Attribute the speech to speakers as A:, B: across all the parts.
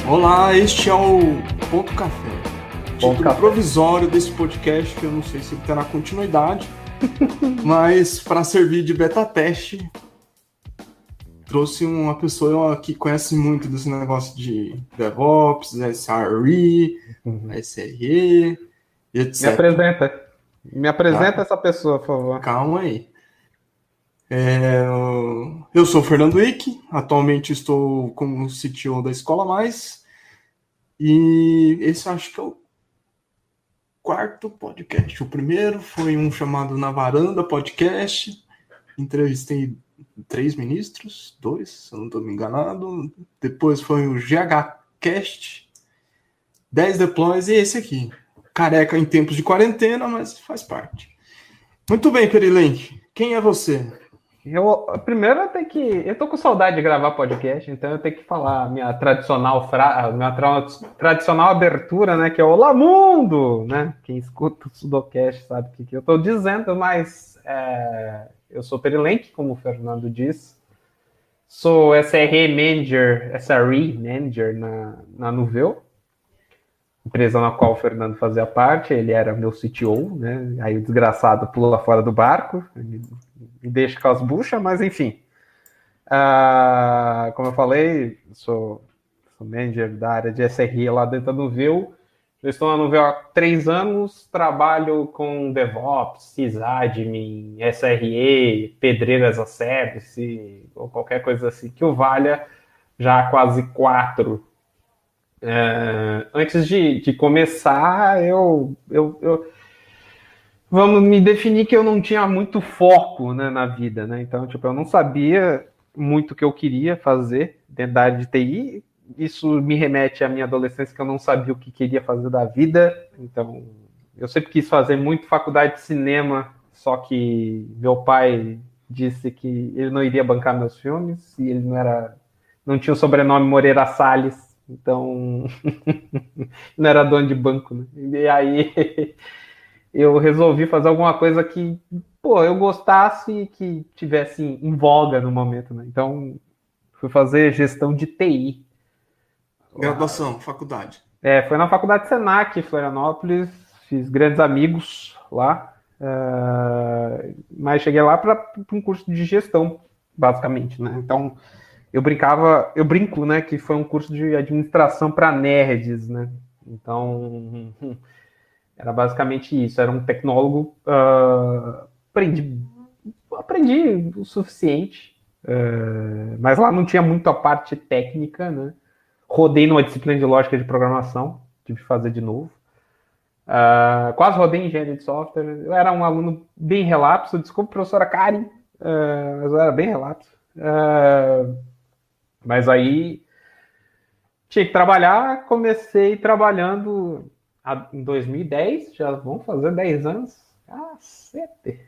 A: Olá, este é o Ponto Café.
B: Ponto
A: Título
B: Café.
A: provisório desse podcast, que eu não sei se ele terá continuidade, mas para servir de beta teste, trouxe uma pessoa que conhece muito desse negócio de DevOps, SRE, SRE, etc.
B: Me apresenta
A: Tá?
B: essa pessoa, por favor.
A: Calma aí. Eu sou o Fernando Wick, atualmente estou como CTO da Escola Mais, e esse acho que é o quarto podcast. O primeiro foi um chamado Na Varanda Podcast. Entrevistei 3 ministros, 2, se eu não estou me enganado. Depois foi o GH Cast, 10 deploys e esse aqui. Careca em tempos de quarentena, mas faz parte. Muito bem, Perilenque. Quem é você?
B: Primeiro eu tô com saudade de gravar podcast, então eu tenho que falar a minha tradicional abertura, né, que é Olá Mundo, né? Quem escuta o Sudocast sabe o que eu tô dizendo, mas eu sou Perilenque, como o Fernando disse. Sou SRE Manager na Nuveu, empresa na qual o Fernando fazia parte. Ele era meu CTO, né? Aí o desgraçado pula fora do barco, me deixa com as buchas, mas enfim. Como eu falei, sou manager da área de SRE lá dentro da Nuveu. Eu estou na Nuveu há 3 anos, trabalho com DevOps, sysadmin, SRE, pedreiro as a service, ou qualquer coisa assim que o valha, já há quase 4. Antes de começar, vamos me definir que eu não tinha muito foco, né, na vida, né? Então, tipo, eu não sabia muito o que eu queria fazer dentro da área de TI. Isso me remete à minha adolescência, que eu não sabia o que queria fazer da vida. Então, eu sempre quis fazer muito faculdade de cinema, só que meu pai disse que ele não iria bancar meus filmes e ele não tinha o sobrenome Moreira Salles, então não era dono de banco, né? E aí eu resolvi fazer alguma coisa que, eu gostasse e que tivesse em voga no momento, né? Então, fui fazer gestão de TI.
A: Graduação, faculdade.
B: Foi na faculdade Senac, em Florianópolis, fiz grandes amigos lá, mas cheguei lá para um curso de gestão, basicamente, né? Então, eu brinco, né, que foi um curso de administração para nerds, né? Então, era basicamente isso. Era um tecnólogo. Aprendi o suficiente, mas lá não tinha muito a parte técnica, né? Rodei numa disciplina de lógica de programação, tive que fazer de novo. Quase rodei em engenharia de software. Eu era um aluno bem relapso. Desculpa, professora Karen, mas eu era bem relapso. Mas aí tinha que trabalhar. Comecei trabalhando em 2010, já vão fazer 10 anos. Cacete!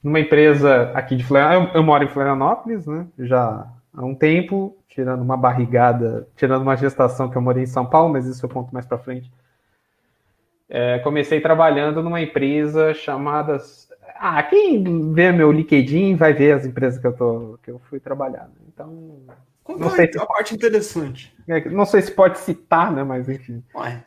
B: Numa empresa aqui de Florianópolis. Eu moro em Florianópolis, né? Já há um tempo, tirando uma barrigada, tirando uma gestação que eu morei em São Paulo, mas isso eu conto mais pra frente. Comecei trabalhando numa empresa chamada... quem vê meu LinkedIn vai ver as empresas que eu fui trabalhar. Né? Então,
A: Conta aí a parte interessante.
B: Não sei se pode citar, né? Mas enfim.
A: Ué.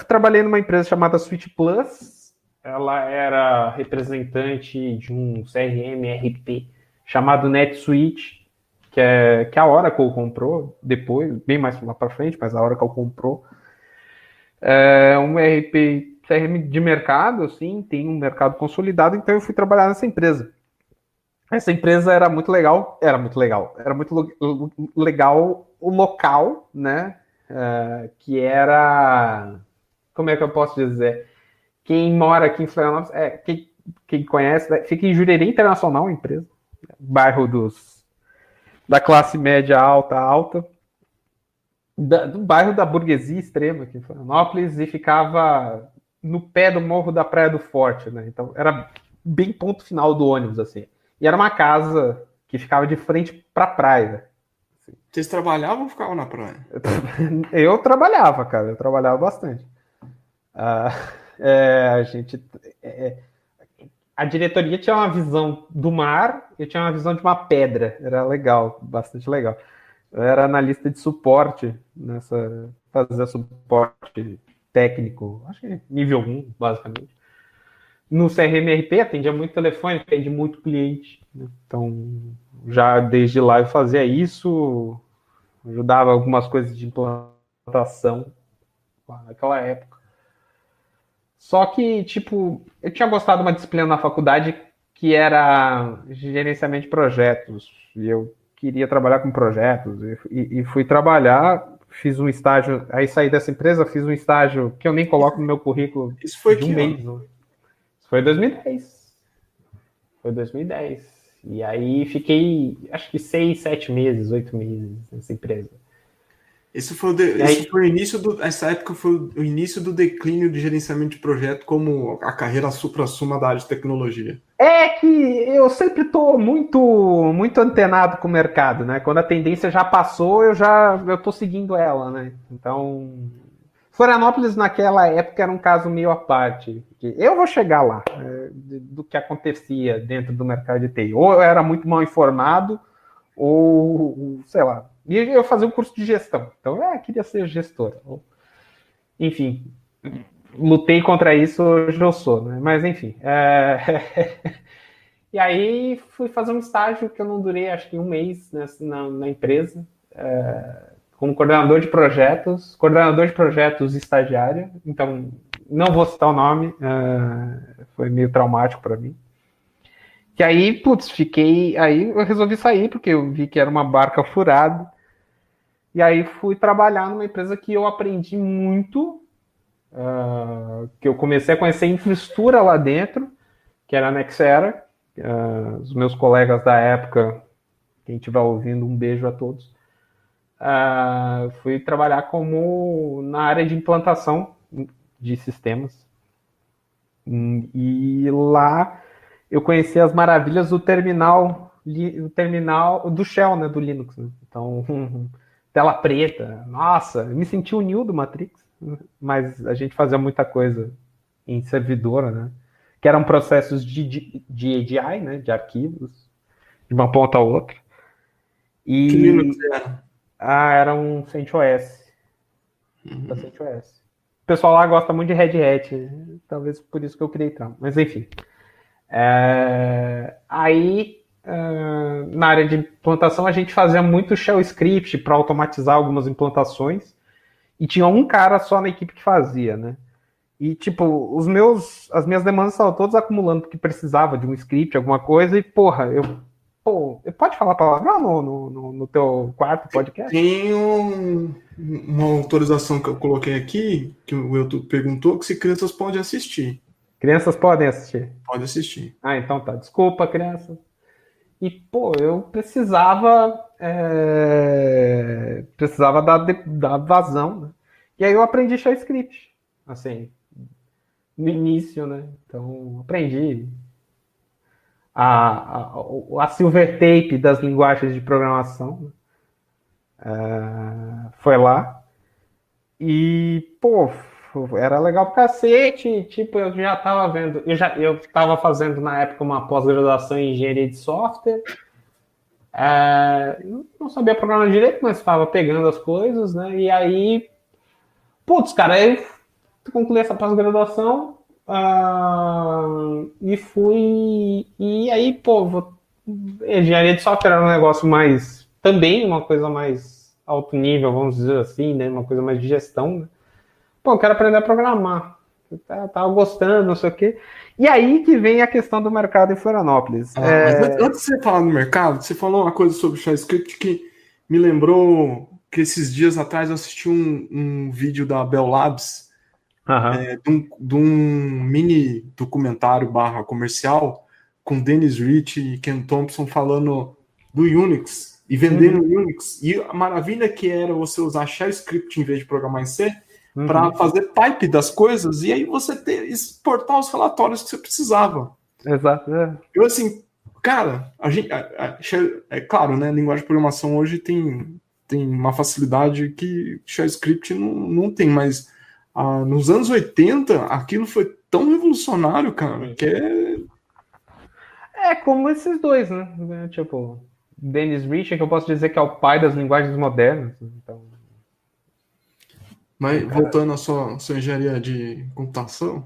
B: Trabalhei numa empresa chamada Switch Plus. Ela era representante de um CRM RP chamado NetSuite, que a Oracle comprou depois, bem mais lá para frente, mas a Oracle comprou. Um CRM de mercado, assim, tem um mercado consolidado, então eu fui trabalhar nessa empresa. Essa empresa era muito legal o local, né? Que era, como é que eu posso dizer? Quem mora aqui em Florianópolis, quem conhece, né? Fica em Jurerê Internacional, a empresa, bairro da classe média alta, do bairro da burguesia extrema aqui em Florianópolis, e ficava no pé do morro da Praia do Forte, né? Então era bem ponto final do ônibus, assim. E era uma casa que ficava de frente para a praia.
A: Assim. Vocês trabalhavam ou ficavam na praia?
B: Eu trabalhava, cara. Eu trabalhava bastante. A diretoria tinha uma visão do mar e tinha uma visão de uma pedra. Era legal, bastante legal. Eu era analista de suporte fazia suporte técnico, acho que nível 1, basicamente. No CRM-RP atendia muito telefone, atendia muito cliente, né? Então, já desde lá eu fazia isso, ajudava algumas coisas de implantação naquela época. Só que, tipo, eu tinha gostado de uma disciplina na faculdade que era gerenciamento de projetos, e eu queria trabalhar com projetos, e fui trabalhar, fiz um estágio, aí saí dessa empresa, fiz um estágio que eu nem coloco no meu currículo
A: Isso foi
B: de um
A: que
B: mês.
A: ano?
B: Né? Isso foi 2010. Foi 2010. E aí fiquei, acho que 6, 7 meses, 8 meses nessa empresa.
A: Esse foi o início essa época foi o início do declínio de gerenciamento de projeto como a carreira supra-suma da área de tecnologia.
B: É que eu sempre estou muito antenado com o mercado, né? Quando a tendência já passou, eu estou seguindo ela, né? Então, Florianópolis naquela época era um caso meio à parte. Eu vou chegar lá, do que acontecia dentro do mercado de TI. Ou eu era muito mal informado, ou sei lá. E eu fazia um curso de gestão. Então, queria ser gestor. Enfim, lutei contra isso, hoje eu sou, né? Mas enfim. E aí fui fazer um estágio que eu não durei, acho que um mês na empresa, como coordenador de projetos estagiário. Então, não vou citar o nome, foi meio traumático para mim. Que aí, putz, aí eu resolvi sair, porque eu vi que era uma barca furada. E aí fui trabalhar numa empresa que eu aprendi muito, que eu comecei a conhecer infraestrutura lá dentro, que era a Nexera. Os meus colegas da época, quem estiver ouvindo, um beijo a todos. Fui trabalhar na área de implantação de sistemas. E lá eu conheci as maravilhas do terminal do Shell, né, do Linux. Né? Então, tela preta. Nossa, eu me senti o Neo do Matrix, mas a gente fazia muita coisa em servidor, né? Que eram processos de AGI, né, de arquivos, de uma ponta a outra.
A: Que Linux era?
B: Era um CentOS. Da CentOS. O pessoal lá gosta muito de Red Hat, talvez por isso que eu criei trauma. Mas enfim. Aí, na área de implantação, a gente fazia muito shell script para automatizar algumas implantações. E tinha um cara só na equipe que fazia, né? E, tipo, as minhas demandas estavam todas acumulando, porque precisava de um script, alguma coisa, e, pode falar palavrão no teu quarto podcast?
A: Tem uma autorização que eu coloquei aqui, que o YouTube perguntou, que se crianças podem assistir.
B: Crianças podem assistir?
A: Pode assistir.
B: Então tá. Desculpa, criança. E, eu precisava dar vazão, né? E aí eu aprendi shell script, assim, no início, né? Então, aprendi a silver tape das linguagens de programação. Foi lá. E, era legal pra cacete. Tipo, eu já tava vendo. Eu tava fazendo na época uma pós-graduação em engenharia de software. Não sabia programar direito, mas estava pegando as coisas, né? E aí, cara, eu concluí essa pós-graduação e fui. E aí, engenharia de software era um negócio mais. Também uma coisa mais alto nível, vamos dizer assim, né? Uma coisa mais de gestão, né? Eu quero aprender a programar. Eu tava gostando, não sei o quê. E aí que vem a questão do mercado em Florianópolis.
A: Mas antes de você falar do mercado, você falou uma coisa sobre o shell script que me lembrou que esses dias atrás eu assisti um vídeo da Bell Labs, de um mini documentário / comercial com Dennis Rich e Ken Thompson falando do Unix e vendendo Unix. E a maravilha que era você usar shell script em vez de programar em C para fazer pipe das coisas e aí você exportar os relatórios que você precisava.
B: Exato.
A: Eu, assim, cara, é claro, né? A linguagem de programação hoje tem uma facilidade que shell script não tem, mas nos anos 80 aquilo foi tão revolucionário, cara, que
B: como esses dois, né? Tipo, Dennis Ritchie, que eu posso dizer que é o pai das linguagens modernas. Então,
A: Mas voltando à sua engenharia de computação,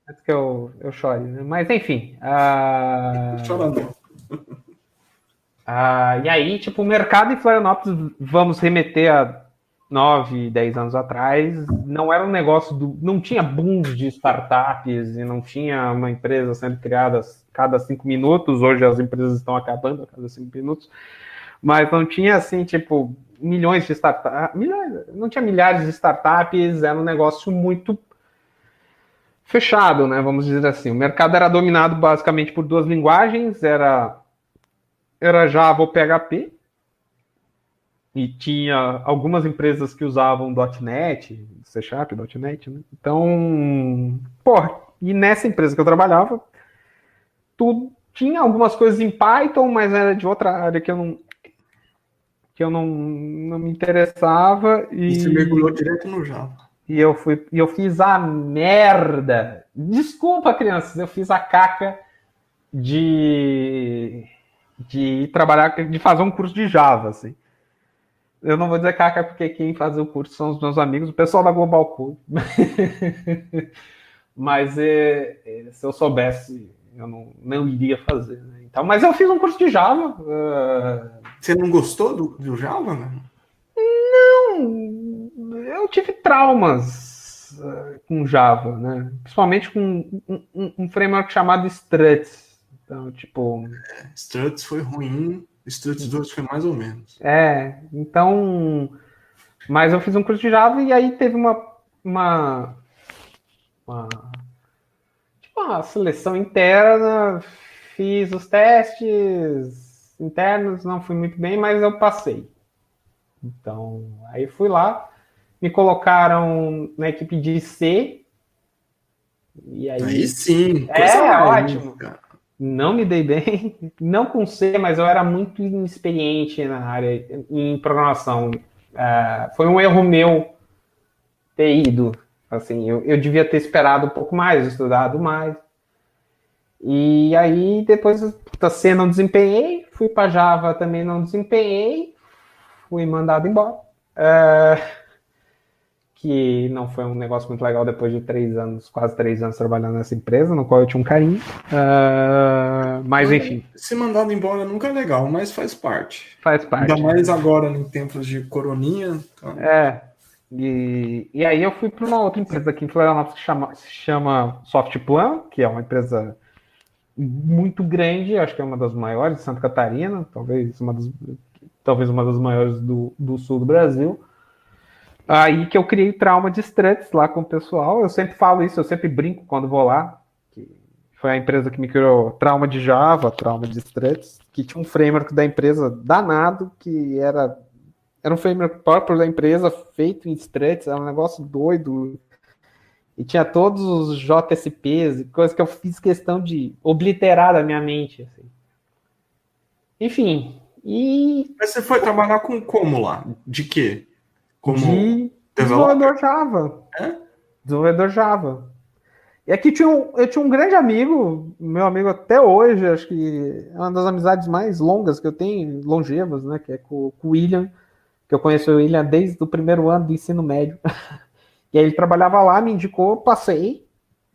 B: antes que eu chore, né? Mas enfim.
A: chora não.
B: E aí, tipo, o mercado em Florianópolis, vamos remeter a 9, 10 anos atrás, não era um negócio não tinha booms de startups e não tinha uma empresa sendo criada cada 5 minutos. Hoje as empresas estão acabando a cada 5 minutos, mas não tinha assim, tipo, milhões de startups, não tinha milhares de startups, era um negócio muito fechado, né? Vamos dizer assim. O mercado era dominado basicamente por duas linguagens, era Java ou PHP, e tinha algumas empresas que usavam .NET, C Sharp, .NET, né? Então, e nessa empresa que eu trabalhava, tudo tinha algumas coisas em Python, mas era de outra área que eu não me interessava.
A: E você mergulhou direto no Java.
B: E eu fiz a merda. Desculpa, crianças, eu fiz a caca de trabalhar, de fazer um curso de Java, assim. Eu não vou dizer caca porque quem faz o curso são os meus amigos, o pessoal da Global Code. Mas se eu soubesse, eu não iria fazer. Né? Então, mas eu fiz um curso de Java.
A: Você não gostou do Java, né?
B: Não, eu tive traumas com Java, né? Principalmente com um framework chamado Struts. Então, tipo...
A: Struts foi ruim, Struts 2 foi mais ou menos.
B: Então... Mas eu fiz um curso de Java e aí teve uma seleção interna, fiz os testes internos, não fui muito bem, mas eu passei. Então, aí fui lá, me colocaram na equipe de C. E aí
A: Sim,
B: ótimo. Cara. Não me dei bem, não com C, mas eu era muito inexperiente na área, em programação. Foi um erro meu ter ido. Assim, eu devia ter esperado um pouco mais, estudado mais. E aí, depois da C não desempenhei, fui para Java também não desempenhei, fui mandado embora. Que não foi um negócio muito legal depois de quase 3 anos trabalhando nessa empresa, no qual eu tinha um carinho. Mas enfim.
A: Ser mandado embora nunca é legal, mas faz parte.
B: Faz parte.
A: Ainda mais agora, em tempos de coroninha. Então...
B: E aí eu fui para uma outra empresa aqui em Florianópolis que se chama Softplan, que é uma empresa muito grande, acho que é uma das maiores de Santa Catarina, talvez uma das maiores do sul do Brasil. Aí que eu criei trauma de Struts lá com o pessoal. Eu sempre falo isso, eu sempre brinco quando vou lá. Que foi a empresa que me criou trauma de Java, trauma de Struts, que tinha um framework da empresa danado, que era um framework próprio da empresa, feito em Struts, era um negócio doido. E tinha todos os JSPs, coisas que eu fiz questão de obliterar da minha mente. Assim. Enfim.
A: Mas você foi trabalhar com como lá? De quê?
B: Como de desenvolvedor Java. Desenvolvedor Java. E aqui eu tinha um grande amigo, meu amigo até hoje, acho que é uma das amizades mais longas que eu tenho, longevas, né? Que é com o William, que eu conheço o William desde o primeiro ano do ensino médio. E aí ele trabalhava lá, me indicou, passei.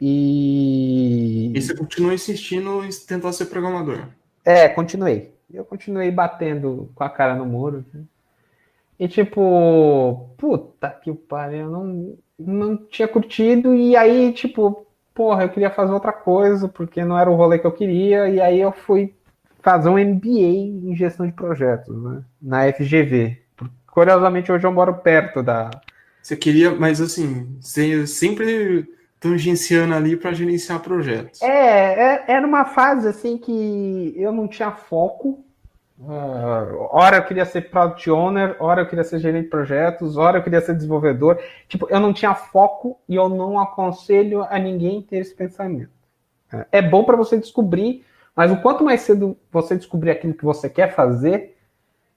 B: E
A: você continuou insistindo em tentar ser programador?
B: Continuei. Eu continuei batendo com a cara no muro. E tipo, puta que pariu, eu não tinha curtido. E aí, tipo, eu queria fazer outra coisa, porque não era o rolê que eu queria. E aí eu fui fazer um MBA em gestão de projetos, né? Na FGV. Curiosamente, hoje eu moro perto da...
A: Você queria, mas assim, você sempre tangenciando ali para gerenciar projetos.
B: Era uma fase assim que eu não tinha foco. Ora eu queria ser product owner, ora eu queria ser gerente de projetos, ora eu queria ser desenvolvedor. Tipo, eu não tinha foco e eu não aconselho a ninguém ter esse pensamento. É bom para você descobrir, mas o quanto mais cedo você descobrir aquilo que você quer fazer,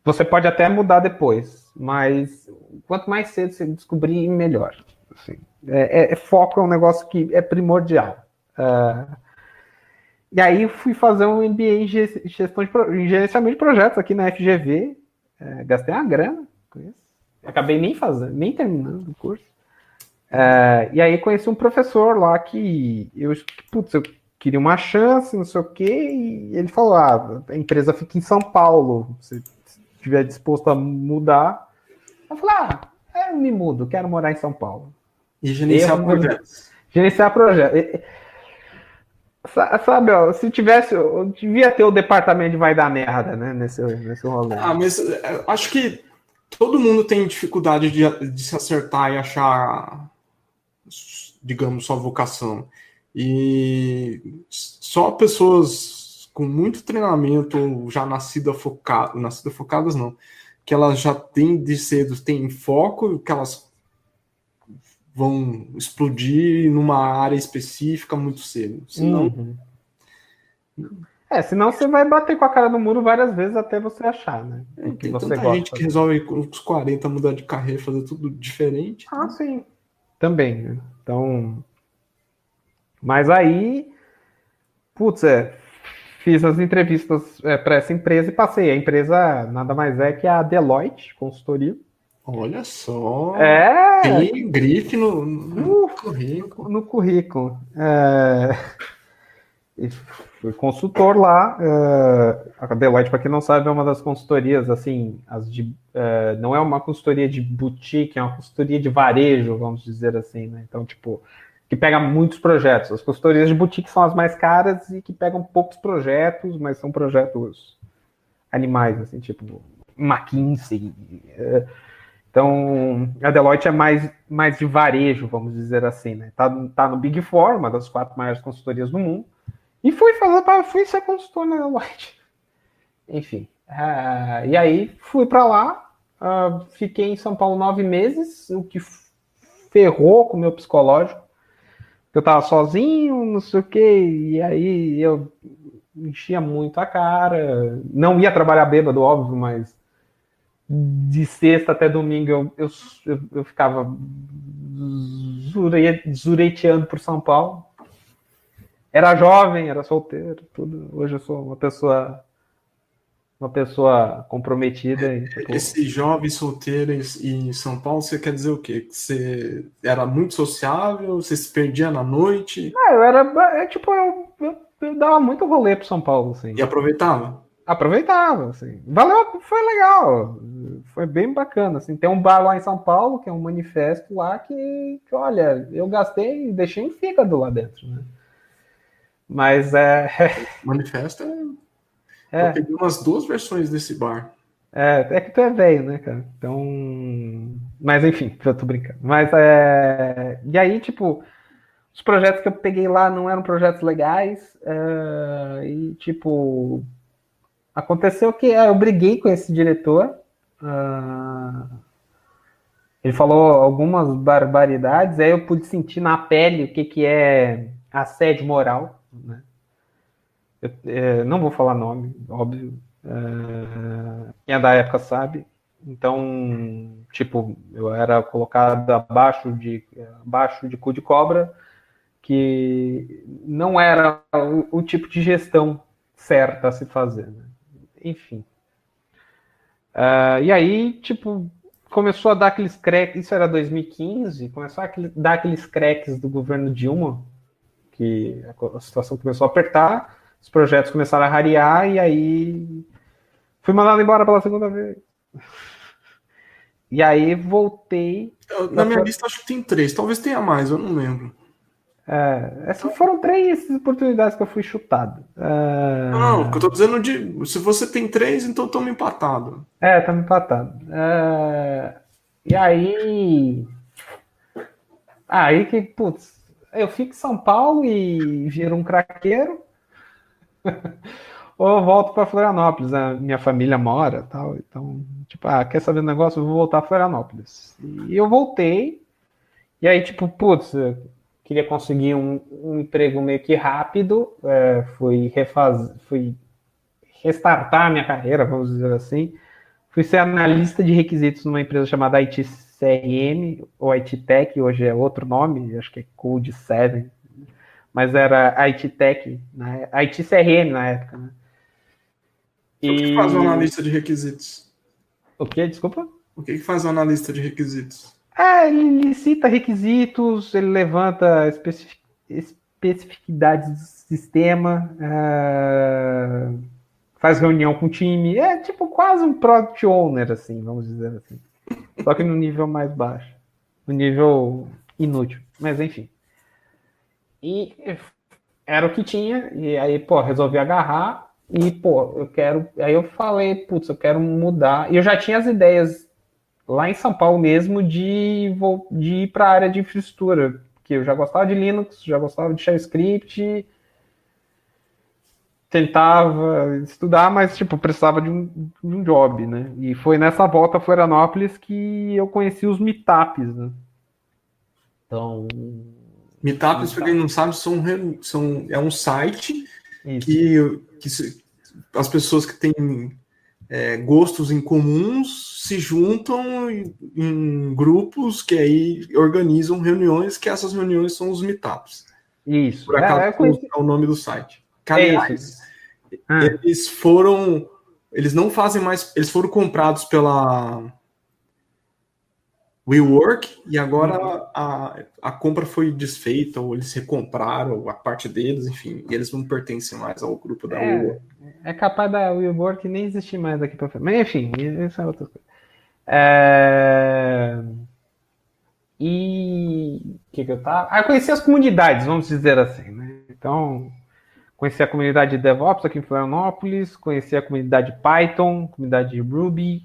B: você pode até mudar depois, mas quanto mais cedo você descobrir, melhor. Assim, foco é um negócio que é primordial. E aí eu fui fazer um MBA em gestão em gerenciamento de projetos aqui na FGV. Gastei uma grana com isso. Acabei nem fazendo, nem terminando o curso. E aí conheci um professor lá que eu queria uma chance, não sei o quê, e ele falou, a empresa fica em São Paulo, se estiver disposto a mudar. Eu falei, eu me mudo, quero morar em São Paulo.
A: E gerenciar projetos.
B: Gerenciar projetos. Sabe, ó, se tivesse, eu devia ter o departamento de vai dar merda, né, nesse rolê.
A: Mas acho que todo mundo tem dificuldade de se acertar e achar, digamos, sua vocação. E só pessoas com muito treinamento, já nacidas focadas não, que elas já têm de cedo, têm foco, que elas vão explodir numa área específica muito cedo. Senão...
B: senão você vai bater com a cara no muro várias vezes até você achar, né?
A: Tem tanta gente que resolve com os 40 mudar de carreira, fazer tudo diferente.
B: Sim. Também, né? Então... Mas aí... fiz as entrevistas para essa empresa e passei. A empresa nada mais é que a Deloitte Consultoria.
A: Olha só.
B: Tem
A: grife no currículo.
B: No currículo. Fui consultor lá. A Deloitte, para quem não sabe, é uma das consultorias, assim, não é uma consultoria de boutique, é uma consultoria de varejo, vamos dizer assim, né? Então, tipo, que pega muitos projetos. As consultorias de boutique são as mais caras e que pegam poucos projetos, mas são projetos animais, assim, tipo McKinsey. Então, a Deloitte é mais de varejo, vamos dizer assim, né? Tá no Big Four, uma das 4 maiores consultorias do mundo, e fui ser consultor na Deloitte. Enfim, e aí fui para lá, fiquei em São Paulo 9 meses, o que ferrou com o meu psicológico. Eu tava sozinho, não sei o quê, e aí eu enchia muito a cara, não ia trabalhar bêbado, óbvio, mas de sexta até domingo eu ficava zureteando por São Paulo. Era jovem, era solteiro, tudo. Hoje eu sou uma pessoa comprometida. E, tipo...
A: Esse jovem solteiro em São Paulo, você quer dizer o quê? Que você era muito sociável? Você se perdia na noite?
B: Eu dava muito rolê pro São Paulo, assim.
A: E aproveitava?
B: Aproveitava, assim. Valeu, foi legal. Foi bem bacana, assim. Tem um bar lá em São Paulo, que é um manifesto lá, que olha, eu gastei e deixei um fígado lá dentro, né? Mas
A: Manifesto Eu peguei umas 2 versões desse bar.
B: É que tu é velho, né, cara? Então... Mas enfim, eu tô brincando. Mas e aí, tipo, os projetos que eu peguei lá não eram projetos legais. E, tipo, aconteceu que eu briguei com esse diretor. Ele falou algumas barbaridades, aí eu pude sentir na pele o que é assédio moral, né? Não vou falar nome, óbvio. Quem é da época sabe. Então, tipo, eu era colocado abaixo de cu de cobra, que não era o tipo de gestão certa a se fazer, né? Enfim. E aí, tipo, começou a dar aqueles cracks, isso era 2015, começou a dar aqueles cracks do governo Dilma, que a situação começou a apertar, os projetos começaram a rarear, e aí fui mandado embora pela segunda vez. E aí voltei.
A: Na minha lista acho que tem 3, talvez tenha mais, eu não lembro.
B: Essas foram 3 oportunidades que eu fui chutado.
A: Não, o que eu tô dizendo se você tem 3, então estamos empatados.
B: Estamos empatados. E aí. Aí que, putz, eu fico em São Paulo e viro um craqueiro. Ou eu volto para Florianópolis, a minha família mora tal. Então, tipo, quer saber do negócio? Eu vou voltar a Florianópolis. E eu voltei. E aí, tipo, putz, eu queria conseguir um emprego meio que rápido. Fui restartar a minha carreira, vamos dizer assim. Fui ser analista de requisitos numa empresa chamada IT CRM, ou IT Tech, hoje é outro nome, acho que é Code 7. mas era IT Tech, né? IT CRM na época, né?
A: O que faz um analista de requisitos?
B: O que? Desculpa?
A: O que faz um analista de requisitos?
B: Ele cita requisitos, ele levanta especificidades do sistema, faz reunião com o time, é tipo quase um product owner, assim, vamos dizer assim. Só que no nível mais baixo, no nível inútil, mas enfim. E era o que tinha, e aí, pô, resolvi agarrar, e, pô, eu quero. Aí eu falei, putz, eu quero mudar. E eu já tinha as ideias lá em São Paulo mesmo de ir para a área de infraestrutura, porque eu já gostava de Linux, já gostava de Shell Script, tentava estudar, mas tipo precisava de um job, né? E foi nessa volta a Florianópolis que eu conheci os meetups, né? Então,
A: Meetups, para quem não sabe, é um site que as pessoas que têm gostos em comuns se juntam em grupos que aí organizam reuniões, que essas reuniões são os meetups.
B: Isso.
A: Por acaso é o nome do site.
B: Aliás,
A: eles não fazem mais, eles foram comprados pela WeWork e agora a compra foi desfeita, ou eles recompraram a parte deles, enfim, e eles não pertencem mais ao grupo da WeWork.
B: É capaz da WeWork nem existir mais daqui para frente. Mas enfim, isso é outra coisa. E o que eu tava? Conheci as comunidades, vamos dizer assim, né? Então, conheci a comunidade de DevOps aqui em Florianópolis, conheci a comunidade Python, comunidade de Ruby,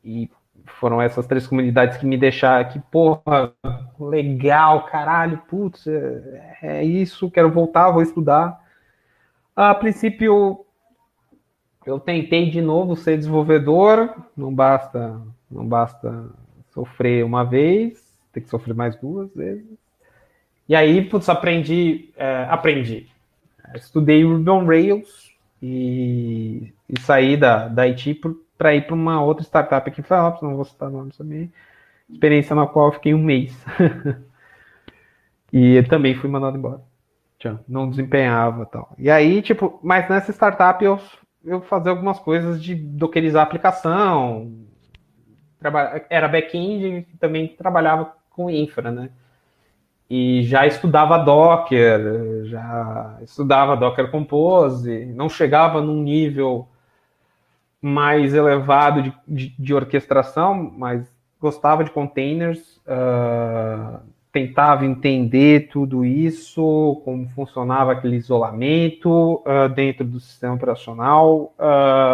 B: e foram essas 3 comunidades que me deixaram aqui, porra, legal, caralho, putz, é isso, quero voltar, vou estudar. A princípio, eu tentei de novo ser desenvolvedor, não basta sofrer uma vez, tem que sofrer mais 2 vezes. E aí, putz, aprendi. Estudei Ruby on Rails e saí da IT para ir para uma outra startup aqui em Florianópolis, não vou citar nomes também. Experiência na qual eu fiquei 1 mês. E também fui mandado embora. Não desempenhava e tal. E aí, tipo, mas nessa startup eu fazia algumas coisas de dockerizar a aplicação. Era back-end e também trabalhava com infra, né? E já estudava Docker Compose, não chegava num nível mais elevado de orquestração, mas gostava de containers, tentava entender tudo isso, como funcionava aquele isolamento dentro do sistema operacional,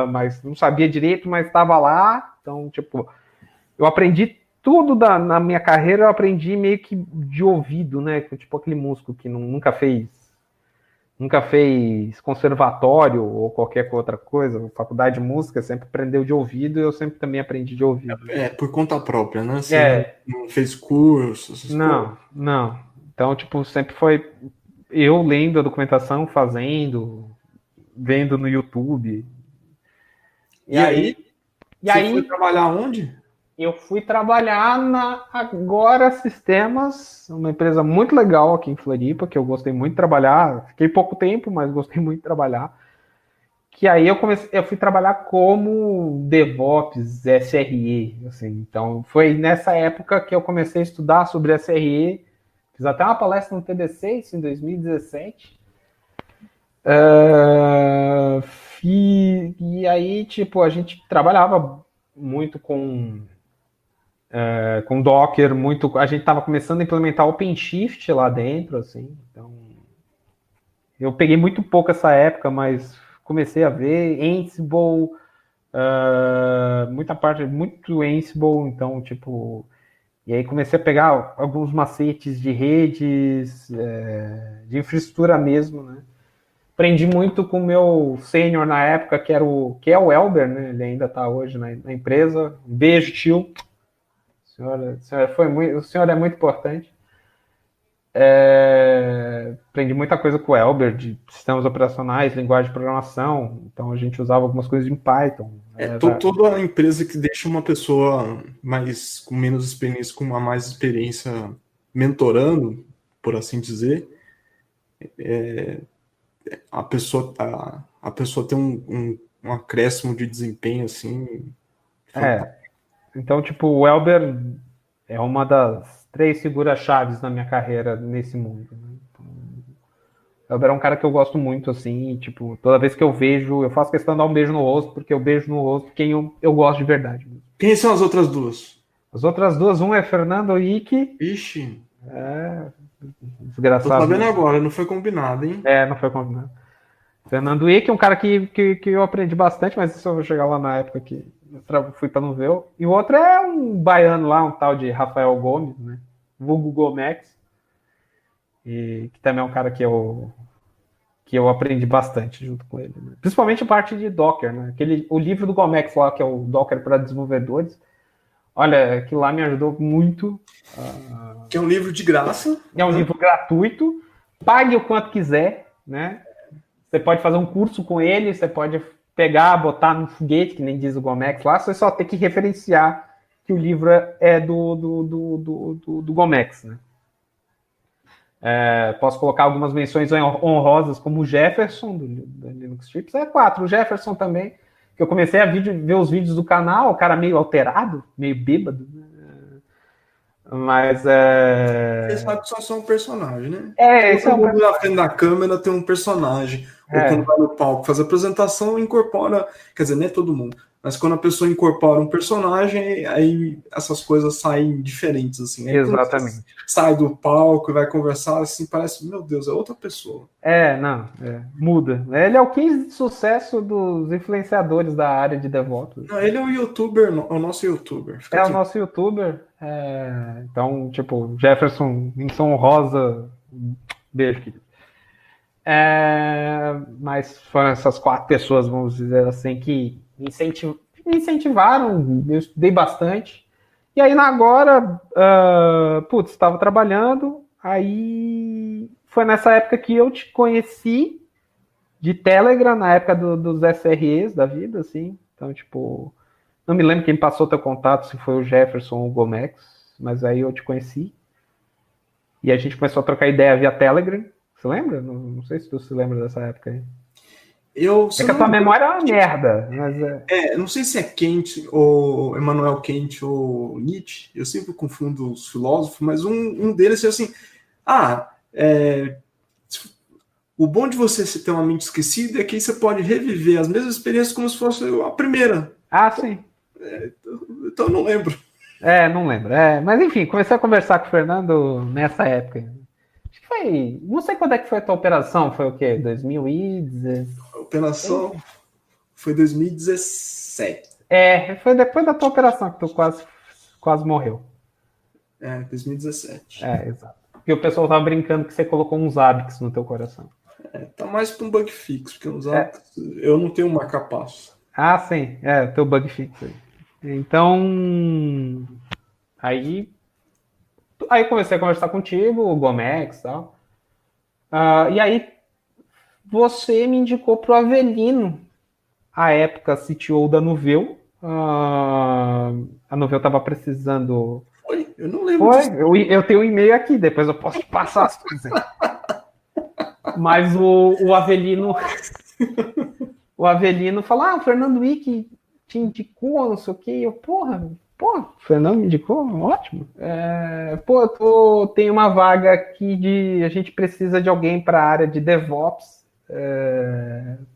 B: mas não sabia direito, mas estava lá, então, tipo, eu aprendi tudo na minha carreira, eu aprendi meio que de ouvido, né? Tipo aquele músico que nunca fez conservatório ou qualquer outra coisa, faculdade de música, sempre aprendeu de ouvido, e eu sempre também aprendi de ouvido.
A: Por conta própria, né? Você não fez cursos?
B: Não. Então, tipo, sempre foi eu lendo a documentação, vendo no YouTube.
A: E aí foi trabalhar onde?
B: Eu fui trabalhar na Agora Sistemas, uma empresa muito legal aqui em Floripa, que eu gostei muito de trabalhar. Fiquei pouco tempo, mas gostei muito de trabalhar. Que aí eu fui trabalhar como DevOps, SRE, assim. Então, foi nessa época que eu comecei a estudar sobre SRE. Fiz até uma palestra no TDC, isso em 2017. E aí, tipo, a gente trabalhava muito com Docker, a gente estava começando a implementar OpenShift lá dentro, assim, então eu peguei muito pouco essa época, mas comecei a ver Ansible, muito Ansible, então, tipo, e aí comecei a pegar alguns macetes de redes, de infraestrutura mesmo, né? Aprendi muito com o meu sênior na época, que é o Elber, né? Ele ainda está hoje na empresa. Um beijo, tio. O senhor é muito importante. Aprendi muita coisa com o Elber, de sistemas operacionais, linguagem de programação. Então a gente usava algumas coisas em Python.
A: Toda empresa que deixa uma pessoa com menos experiência, com uma mais experiência mentorando, por assim dizer, a pessoa tem um acréscimo de desempenho, assim, fantástico.
B: Então, tipo, o Elber é uma das 3 figuras-chaves na minha carreira nesse mundo, né? Então, o Elber é um cara que eu gosto muito, assim, e, tipo, toda vez que eu vejo, eu faço questão de dar um beijo no rosto, porque eu beijo no rosto quem eu gosto de verdade.
A: Quem são as outras duas?
B: As outras duas, um é Fernando Icke,
A: Ixi, tô
B: desgraçado.
A: sabendo agora, não foi combinado, hein?
B: Não foi combinado. Fernando Icke é um cara que eu aprendi bastante, mas isso eu vou chegar lá na época que eu fui para Nuveu. E o outro é um baiano lá, um tal de Rafael Gomes, né? Vulgo Gomex. E que também é um cara que eu aprendi bastante junto com ele. Né? Principalmente a parte de Docker, né? O livro do Gomex lá, que é o Docker para desenvolvedores. Olha, aquilo lá me ajudou muito.
A: Que é um livro de graça.
B: É um livro gratuito. Pague o quanto quiser, né? Você pode fazer um curso com ele, você pode pegar, botar no foguete, que nem diz o Gomex lá, você só tem que referenciar que o livro é do Gomex, né? Posso colocar algumas menções honrosas, como o Jefferson, do Linux Trips, 4. O Jefferson também, que eu comecei a ver os vídeos do canal, o cara meio alterado, meio bêbado, né? Mas
A: Você sabe que só um personagem, né?
B: Esse é
A: Todo
B: um
A: mundo na frente da câmera tem um personagem. Ou quando vai no palco fazer apresentação, incorpora. Quer dizer, não é todo mundo. Mas quando a pessoa incorpora um personagem, aí essas coisas saem diferentes, assim. Aí
B: Exatamente.
A: Sai do palco e vai conversar, assim, parece, meu Deus, é outra pessoa.
B: Muda. Ele é o 15 de sucesso dos influenciadores da área de DevOps.
A: Não, ele é o youtuber, o nosso youtuber.
B: O nosso youtuber. Então, tipo, Jefferson, menção honrosa, beijo, querido. Mas foram essas 4 pessoas, vamos dizer assim, que me incentivaram, eu estudei bastante. E aí, agora, estava trabalhando, aí foi nessa época que eu te conheci de Telegram, na época dos SREs da vida, assim. Então, tipo, não me lembro quem passou teu contato, se foi o Jefferson ou o Gomex, mas aí eu te conheci. E a gente começou a trocar ideia via Telegram. Você lembra? Não sei se tu se lembra dessa época aí. Que a tua memória é uma merda. Mas
A: não sei se é Kant, ou Emmanuel Kant ou Nietzsche, eu sempre confundo os filósofos, mas um deles é assim, o bom de você ter uma mente esquecida é que você pode reviver as mesmas experiências como se fosse a primeira.
B: Sim.
A: Então eu não lembro.
B: Não lembro. Mas enfim, comecei a conversar com o Fernando nessa época. Acho que foi. Não sei quando é que foi a tua operação. Foi o quê? 2016?
A: A operação foi 2017.
B: Foi depois da tua operação que tu quase morreu.
A: 2017.
B: Exato. Porque o pessoal tava brincando que você colocou uns hábitos no teu coração.
A: Tá mais para um bug fix, porque uns hábitos eu não tenho uma capaz.
B: Sim. O teu bug fix aí. Então. Aí comecei a conversar contigo, o Gomex e tal. E aí você me indicou pro Avelino, a época CTO da Nuveu. A Nuveu estava precisando.
A: Foi? Eu não lembro disso.
B: Eu tenho um e-mail aqui, depois eu posso te passar se quiser. Mas o Avelino. O Avelino falou: o Fernando Icke te indicou, não sei o quê. Eu, o Fernando me indicou? Ótimo. Tem uma vaga aqui a gente precisa de alguém para a área de DevOps,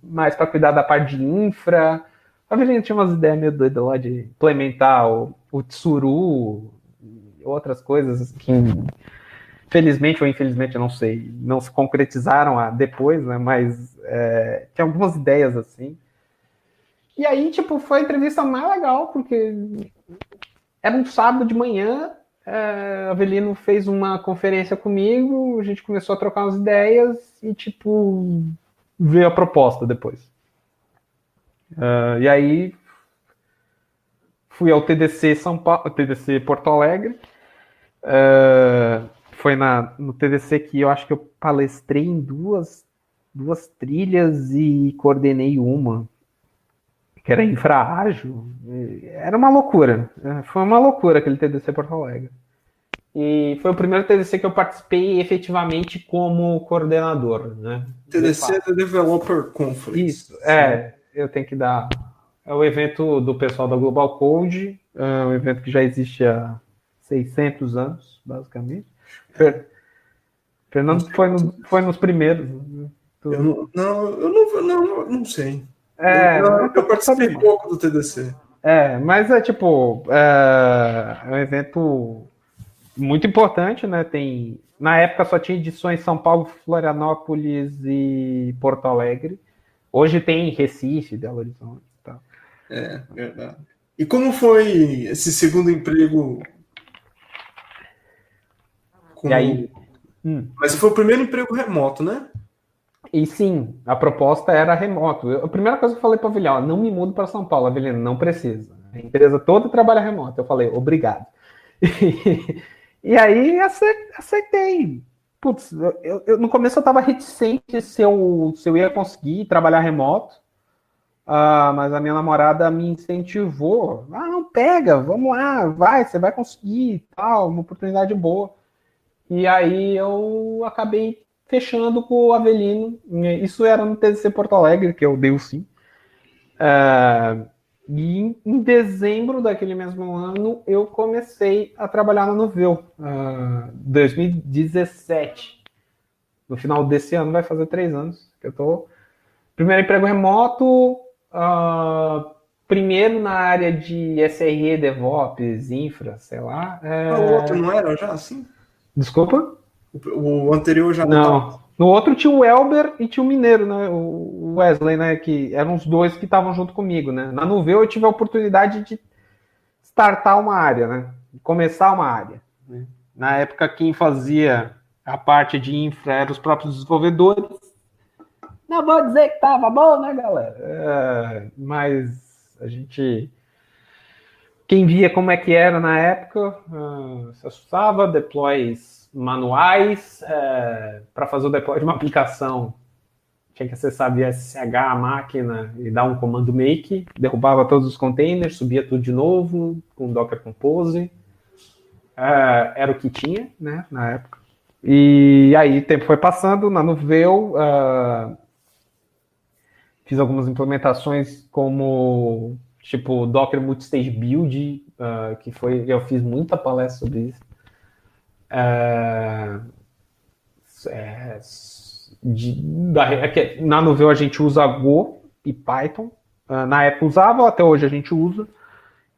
B: mais para cuidar da parte de infra. A gente tinha umas ideias meio doidas lá de implementar o Tsuru, outras coisas que, felizmente ou infelizmente, eu não sei, não se concretizaram depois, né? Mas tinha algumas ideias assim. E aí, tipo, foi a entrevista mais legal, porque era um sábado de manhã, Avelino fez uma conferência comigo, a gente começou a trocar umas ideias e, tipo, veio a proposta depois. E aí, fui ao TDC São Paulo, TDC Porto Alegre. Foi no TDC que eu acho que eu palestrei em duas trilhas e coordenei uma, que era infra-ágil. Era uma loucura. Foi uma loucura aquele TDC Porto Alegre. E foi o primeiro TDC que eu participei efetivamente como coordenador, né?
A: TDC é The Developer Conference.
B: Isso, eu tenho que dar. É o evento do pessoal da Global Code, é um evento que já existe há 600 anos, basicamente. Fernando foi nos primeiros.
A: Eu não sei. Eu participei pouco do TDC.
B: Mas é tipo, é um evento muito importante, né? Na época só tinha edições São Paulo, Florianópolis e Porto Alegre. Hoje tem Recife, Belo Horizonte e tal.
A: É, verdade. E como foi esse segundo emprego?
B: E aí?
A: Mas foi o primeiro emprego remoto, né?
B: E sim, a proposta era remoto. A primeira coisa que eu falei para a Avelina, não me mudo para São Paulo. Avelina, não precisa. A empresa toda trabalha remoto. Eu falei, obrigado. E aí aceitei. Putz, no começo eu estava reticente se eu ia conseguir trabalhar remoto. Mas a minha namorada me incentivou. Não, pega, vamos lá, você vai conseguir, tal, uma oportunidade boa. E aí eu acabei fechando com o Avelino. Isso era no TDC Porto Alegre, que eu dei o sim. E em dezembro daquele mesmo ano, eu comecei a trabalhar na Nuveu, 2017. No final desse ano vai fazer 3 anos que eu tô. Primeiro emprego remoto, primeiro na área de SRE, DevOps, Infra, sei lá.
A: O outro não era já assim?
B: Desculpa?
A: O anterior já
B: não. No outro tinha o Elber e tinha o Mineiro, né? O Wesley, né? Que eram os dois que estavam junto comigo, né? Na Nuveu eu tive a oportunidade de startar uma área, né? Começar uma área. Né? Na época quem fazia a parte de infra eram os próprios desenvolvedores. Não vou dizer que tava bom, né, galera? Mas a gente... Quem via como é que era na época, se assustava, deploys manuais, para fazer o deploy de uma aplicação, tinha que acessar via SSH a máquina e dar um comando make, derrubava todos os containers, subia tudo de novo, com Docker Compose. Era o que tinha, né, na época. E aí o tempo foi passando, na Nuveu, fiz algumas implementações como tipo Docker Multistage Build, que eu fiz muita palestra sobre isso. Na Nuveu a gente usa Go e Python. Na época usava, até hoje a gente usa.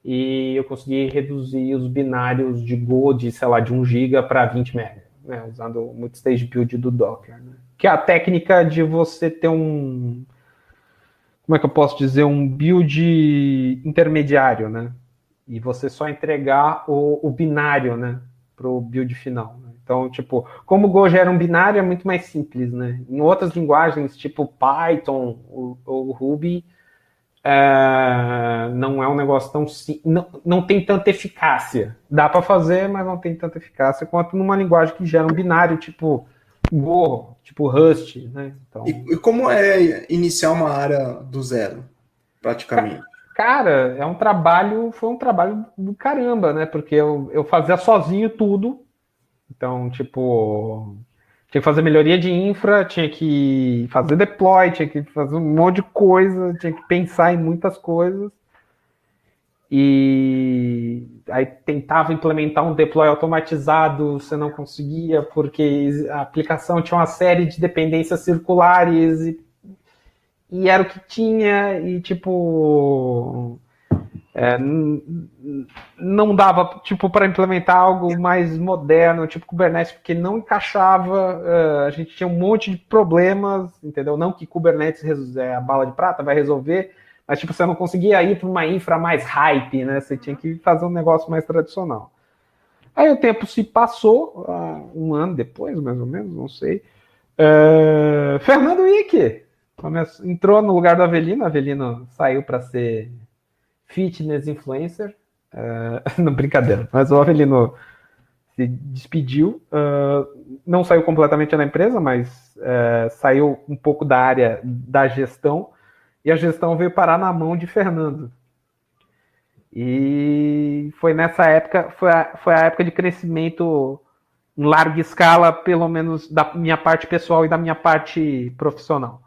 B: E eu consegui reduzir os binários de Go de, sei lá, de 1 GB para 20 MB, né, usando o Multistage Build do Docker. Né? Que é a técnica de você ter um... Como é que eu posso dizer? Um build intermediário, né? E você só entregar o binário, né? Para o build final. Né? Então, tipo, como o Go gera um binário, é muito mais simples, né? Em outras linguagens, tipo Python ou Ruby, não é um negócio tão simples, não tem tanta eficácia. Dá para fazer, mas não tem tanta eficácia quanto numa linguagem que gera um binário, tipo Go, tipo Rust, né? Então...
A: E como é iniciar uma área do zero, praticamente?
B: Cara, foi um trabalho do caramba, né? Porque eu fazia sozinho tudo. Então, tipo, tinha que fazer melhoria de infra, tinha que fazer deploy, tinha que fazer um monte de coisa, tinha que pensar em muitas coisas. E aí tentava implementar um deploy automatizado, você não conseguia, porque a aplicação tinha uma série de dependências circulares e era o que tinha, e tipo... não dava tipo para implementar algo mais moderno, tipo Kubernetes, porque não encaixava, a gente tinha um monte de problemas, entendeu? Não que Kubernetes é a bala de prata, vai resolver, mas tipo, você não conseguia ir para uma infra mais hype, né? Você tinha que fazer um negócio mais tradicional. Aí o tempo se passou, 1 ano depois, mais ou menos, não sei. Fernando Wick entrou no lugar do Avelino. Avelino saiu para ser fitness influencer. Não, brincadeira. Mas o Avelino se despediu. Não saiu completamente da empresa, mas saiu um pouco da área da gestão. E a gestão veio parar na mão de Fernando. E foi nessa época, foi a época de crescimento em larga escala, pelo menos da minha parte pessoal e da minha parte profissional.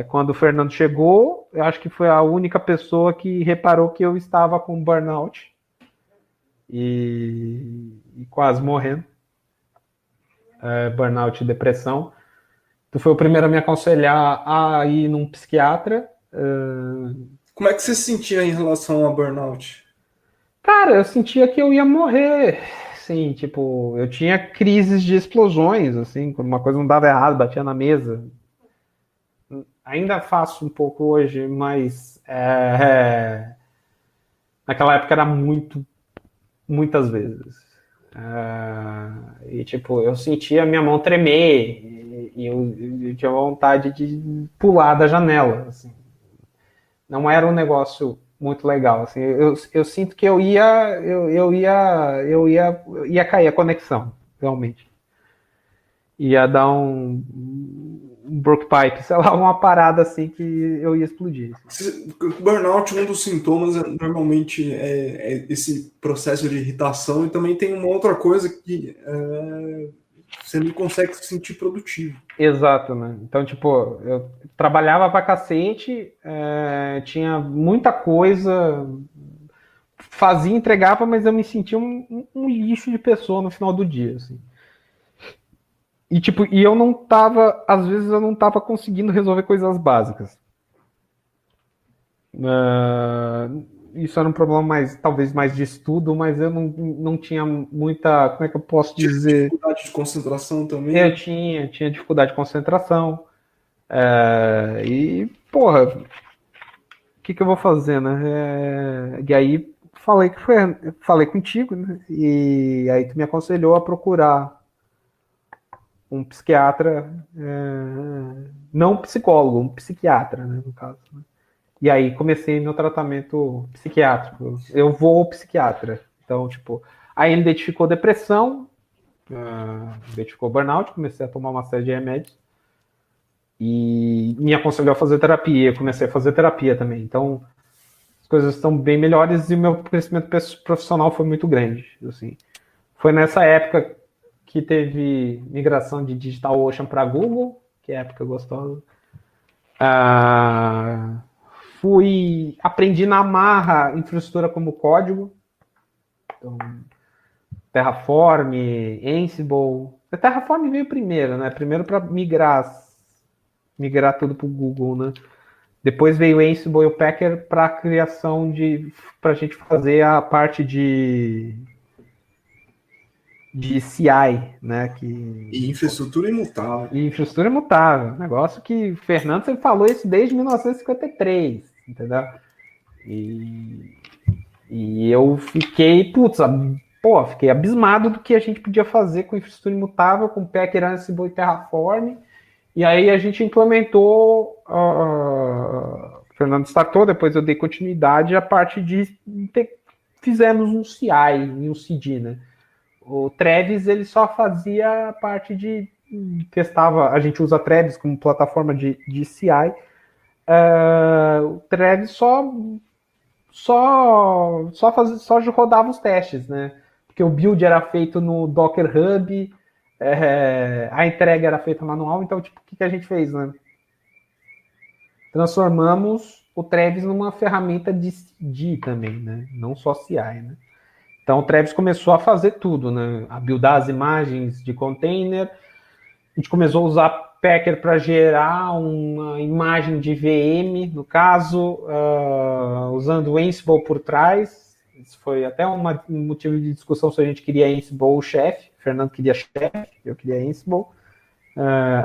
B: Quando o Fernando chegou, eu acho que foi a única pessoa que reparou que eu estava com burnout e quase morrendo. Burnout e depressão. Tu foi o primeiro a me aconselhar a ir num psiquiatra.
A: Como é que você se sentia em relação a burnout?
B: Cara, eu sentia que eu ia morrer. Assim, tipo, eu tinha crises de explosões, assim, quando uma coisa não dava errado, batia na mesa. Ainda faço um pouco hoje, mas naquela época era muitas vezes. E tipo, eu sentia minha mão tremer e eu tinha vontade de pular da janela. Assim. Não era um negócio muito legal. Assim. Eu sinto que eu ia cair a conexão, realmente. Ia dar um broke pipe, sei lá, uma parada assim que eu ia explodir.
A: Burnout, um dos sintomas normalmente é esse processo de irritação, e também tem uma outra coisa que você não consegue se sentir produtivo.
B: Exato, né? Então, tipo, eu trabalhava pra cacete, tinha muita coisa, fazia, entregava, mas eu me sentia um lixo de pessoa no final do dia, assim. E, tipo, eu não tava, às vezes eu não tava conseguindo resolver coisas básicas. Isso era um problema talvez mais de estudo, mas eu não tinha muita, como é que eu posso dizer?
A: Dificuldade de concentração também?
B: Eu tinha dificuldade de concentração. E, porra, o que eu vou fazer, né? E aí falei contigo, né? E aí tu me aconselhou a procurar um psiquiatra, não um psicólogo, um psiquiatra, né, no caso. Né? E aí comecei meu tratamento psiquiátrico. Eu vou ao psiquiatra. Então, tipo, aí ele identificou depressão, identificou burnout, comecei a tomar uma série de remédios e me aconselhou a fazer terapia. Eu comecei a fazer terapia também. Então, as coisas estão bem melhores e o meu crescimento profissional foi muito grande. Assim. Foi nessa época que teve migração de DigitalOcean para Google, que é época gostosa. Aprendi na marra infraestrutura como código. Então, Terraform, Ansible. A Terraform veio primeiro, né? Primeiro para migrar tudo para o Google, né? Depois veio o Ansible e o Packer para a criação para a gente fazer a parte de CI, né?
A: E infraestrutura imutável.
B: E infraestrutura imutável. Negócio que o Fernando sempre falou isso desde 1953, entendeu? E eu fiquei, fiquei abismado do que a gente podia fazer com infraestrutura imutável, com Packer, Ansible e Terraform. E aí a gente implementou, o Fernando startou, depois eu dei continuidade, a parte de fizemos um CI e um CD, né? O Travis, ele só fazia a parte de testava, a gente usa Travis como plataforma de CI. O Travis só rodava os testes, né? Porque o build era feito no Docker Hub, a entrega era feita manual, então tipo, o que a gente fez, né? Transformamos o Travis numa ferramenta de CD também, né? Não só CI, né? Então o Travis começou a fazer tudo, né? A buildar as imagens de container. A gente começou a usar Packer para gerar uma imagem de VM, no caso, usando o Ansible por trás. Isso foi até um motivo de discussão se a gente queria Ansible ou chefe. O Fernando queria chefe, eu queria Ansible.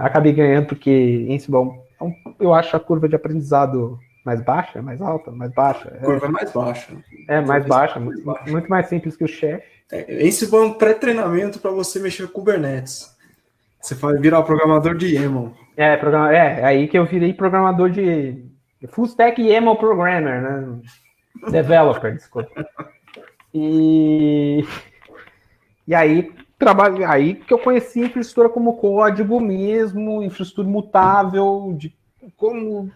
B: Acabei ganhando porque Ansible, eu acho a curva de aprendizado mais baixa, mais alta, mais baixa.
A: A curva é mais baixa.
B: Mais baixa, muito mais simples que o chefe.
A: Ansible é um pré-treinamento para você mexer com Kubernetes. Você vai virar programador de YAML.
B: Aí que eu virei programador de full stack YAML programmer, né? Developer, desculpa. E aí que eu conheci infraestrutura como código mesmo, infraestrutura mutável, de como,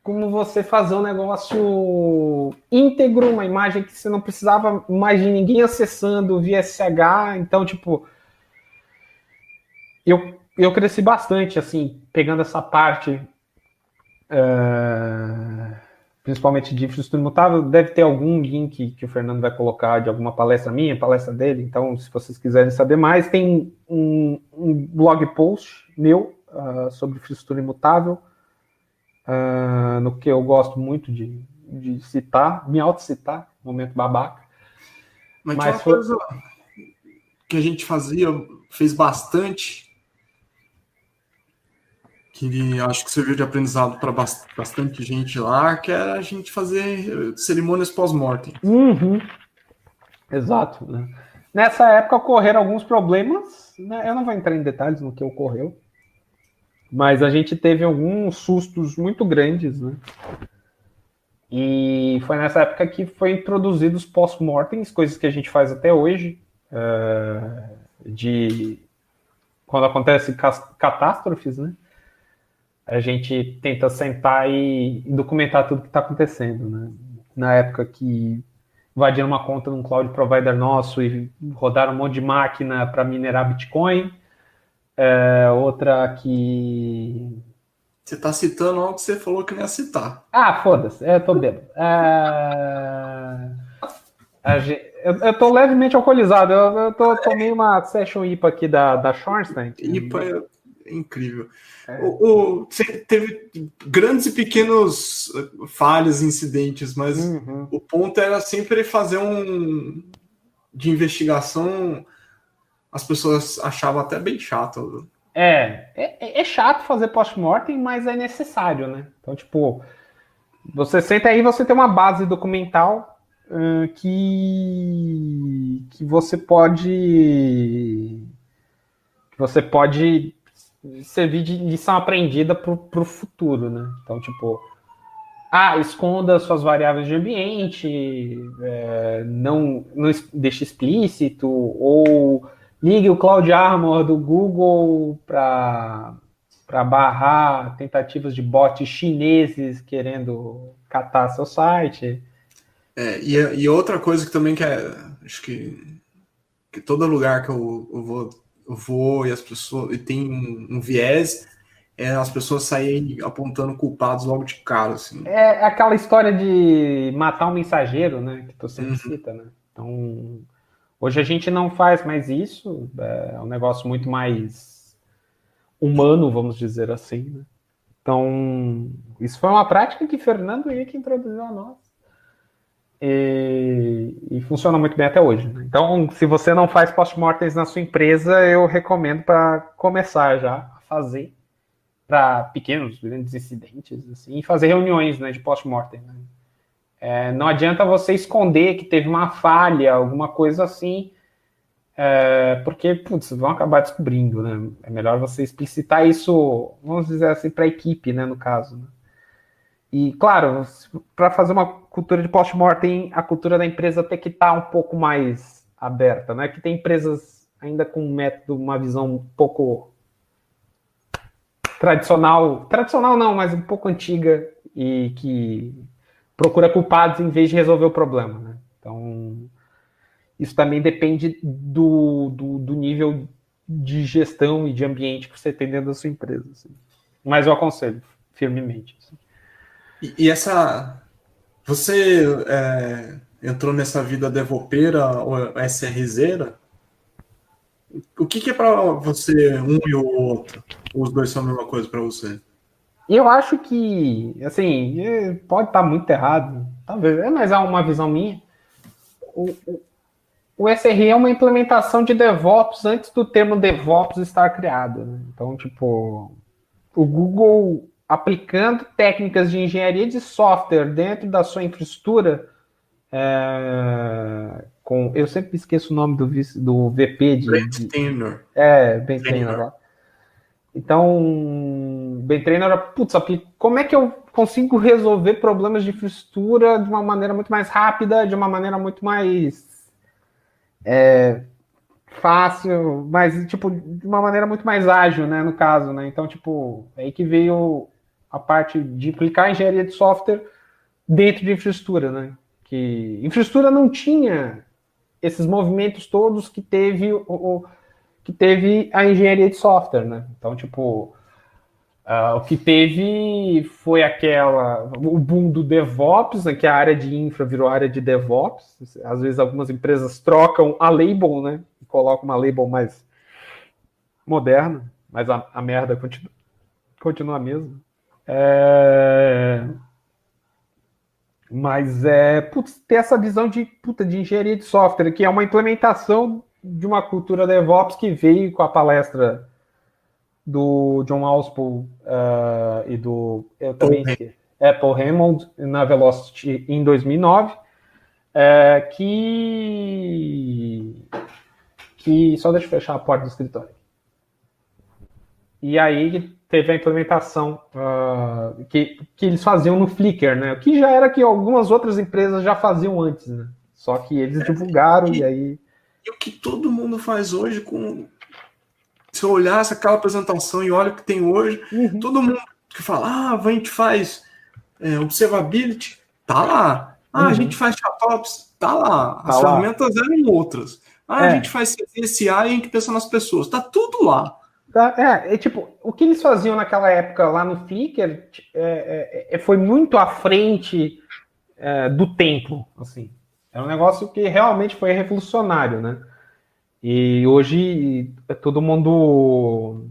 B: como você fazer um negócio íntegro, uma imagem que você não precisava mais de ninguém acessando via SSH. Então, tipo, eu cresci bastante, assim, pegando essa parte, principalmente de infraestrutura imutável. Deve ter algum link que o Fernando vai colocar de alguma palestra minha, palestra dele. Então, se vocês quiserem saber mais, tem um blog post meu sobre infraestrutura imutável, no que eu gosto muito de citar, me auto-citar, momento babaca.
A: Mas tinha uma coisa que a gente fez bastante, que acho que serviu de aprendizado para bastante gente lá, que era a gente fazer cerimônias pós-mortem.
B: Uhum. Exato. Né? Nessa época ocorreram alguns problemas, né? Eu não vou entrar em detalhes no que ocorreu, mas a gente teve alguns sustos muito grandes, né? E foi nessa época que foi introduzido os post-mortems, coisas que a gente faz até hoje, de quando acontece catástrofes, né? A gente tenta sentar e documentar tudo que está acontecendo, né? Na época que invadiram uma conta num cloud provider nosso e rodaram um monte de máquina para minerar Bitcoin. Outra que...
A: Você está citando algo que você falou que não ia citar.
B: Ah, foda-se, eu tô bêbado. Eu tô levemente alcoolizado. Eu tomei uma Session IPA aqui da Schornstein.
A: IPA é incrível. Você teve grandes e pequenos falhas, incidentes, mas o ponto era sempre fazer de investigação. As pessoas achavam até bem chato.
B: É chato fazer post-mortem, mas é necessário, né? Então, tipo, você senta aí, você tem uma base documental que você pode servir de lição aprendida para o futuro, né? Então, tipo, esconda suas variáveis de ambiente, não deixe explícito, ou ligue o Cloud Armor do Google para barrar tentativas de bots chineses querendo catar seu site.
A: E outra coisa que também acho que todo lugar que eu vou e as pessoas e tem um viés, as pessoas saírem apontando culpados logo de cara, assim.
B: É aquela história de matar um mensageiro, né, que tu sempre cita, né? Então, hoje a gente não faz mais isso, é um negócio muito mais humano, vamos dizer assim, né? Então, isso foi uma prática que Fernando Henrique introduziu a nós. E funciona muito bem até hoje. Né? Então, se você não faz post-mortems na sua empresa, eu recomendo para começar já a fazer para pequenos, grandes incidentes, assim, e fazer reuniões, né, de post-mortem. Né? Não adianta você esconder que teve uma falha, alguma coisa assim, porque, putz, vão acabar descobrindo, né? É melhor você explicitar isso, vamos dizer assim, para a equipe, né, no caso. Né? E, claro, para fazer uma cultura de post-mortem, a cultura da empresa tem que estar um pouco mais aberta, né? Que tem empresas ainda com um método, uma visão um pouco tradicional não, mas um pouco antiga e que procura culpados em vez de resolver o problema, né? Então, isso também depende do nível de gestão e de ambiente que você tem dentro da sua empresa. Assim. Mas eu aconselho firmemente. Assim.
A: E você entrou nessa vida devopeira ou SRZera? O que é para você um e o outro? Ou os dois são a mesma coisa para você?
B: Eu acho que, assim, pode estar muito errado, talvez, mas é uma visão minha. O SRE é uma implementação de DevOps antes do termo DevOps estar criado. Né? Então, tipo, o Google aplicando técnicas de engenharia de software dentro da sua infraestrutura, eu sempre esqueço o nome do VP de...
A: Brent Trainer.
B: Ben Trainer. Então, Ben Trainer, como é que eu consigo resolver problemas de infraestrutura de uma maneira muito mais rápida, de uma maneira muito mais fácil, mas, tipo, de uma maneira muito mais ágil, né, no caso, né? Então, tipo, é aí que veio a parte de implicar engenharia de software dentro de infraestrutura, né? Que infraestrutura não tinha esses movimentos todos que teve a engenharia de software, né? Então, tipo, o que teve foi o boom do DevOps, né, que a área de infra virou área de DevOps. Às vezes algumas empresas trocam a label, né? E colocam uma label mais moderna, mas a merda continua a mesma. Mas ter essa visão de engenharia de software, que é uma implementação de uma cultura DevOps que veio com a palestra do John Allspool e do Paul Hammond na Velocity em 2009, que só deixa eu fechar a porta do escritório. E aí teve a implementação que eles faziam no Flickr, né? Que já era que algumas outras empresas já faziam antes, né? Só que eles divulgaram e aí...
A: E o que todo mundo faz hoje com... Se eu olhasse aquela apresentação e olha o que tem hoje, todo mundo que fala, a gente faz observability, tá lá. A gente faz chatOps, tá lá. As ferramentas eram outras. A gente faz CSI e a gente pensa nas pessoas. Tá tudo lá.
B: Tipo, o que eles faziam naquela época lá no Flickr foi muito à frente do tempo, assim. É um negócio que realmente foi revolucionário, né? E hoje todo mundo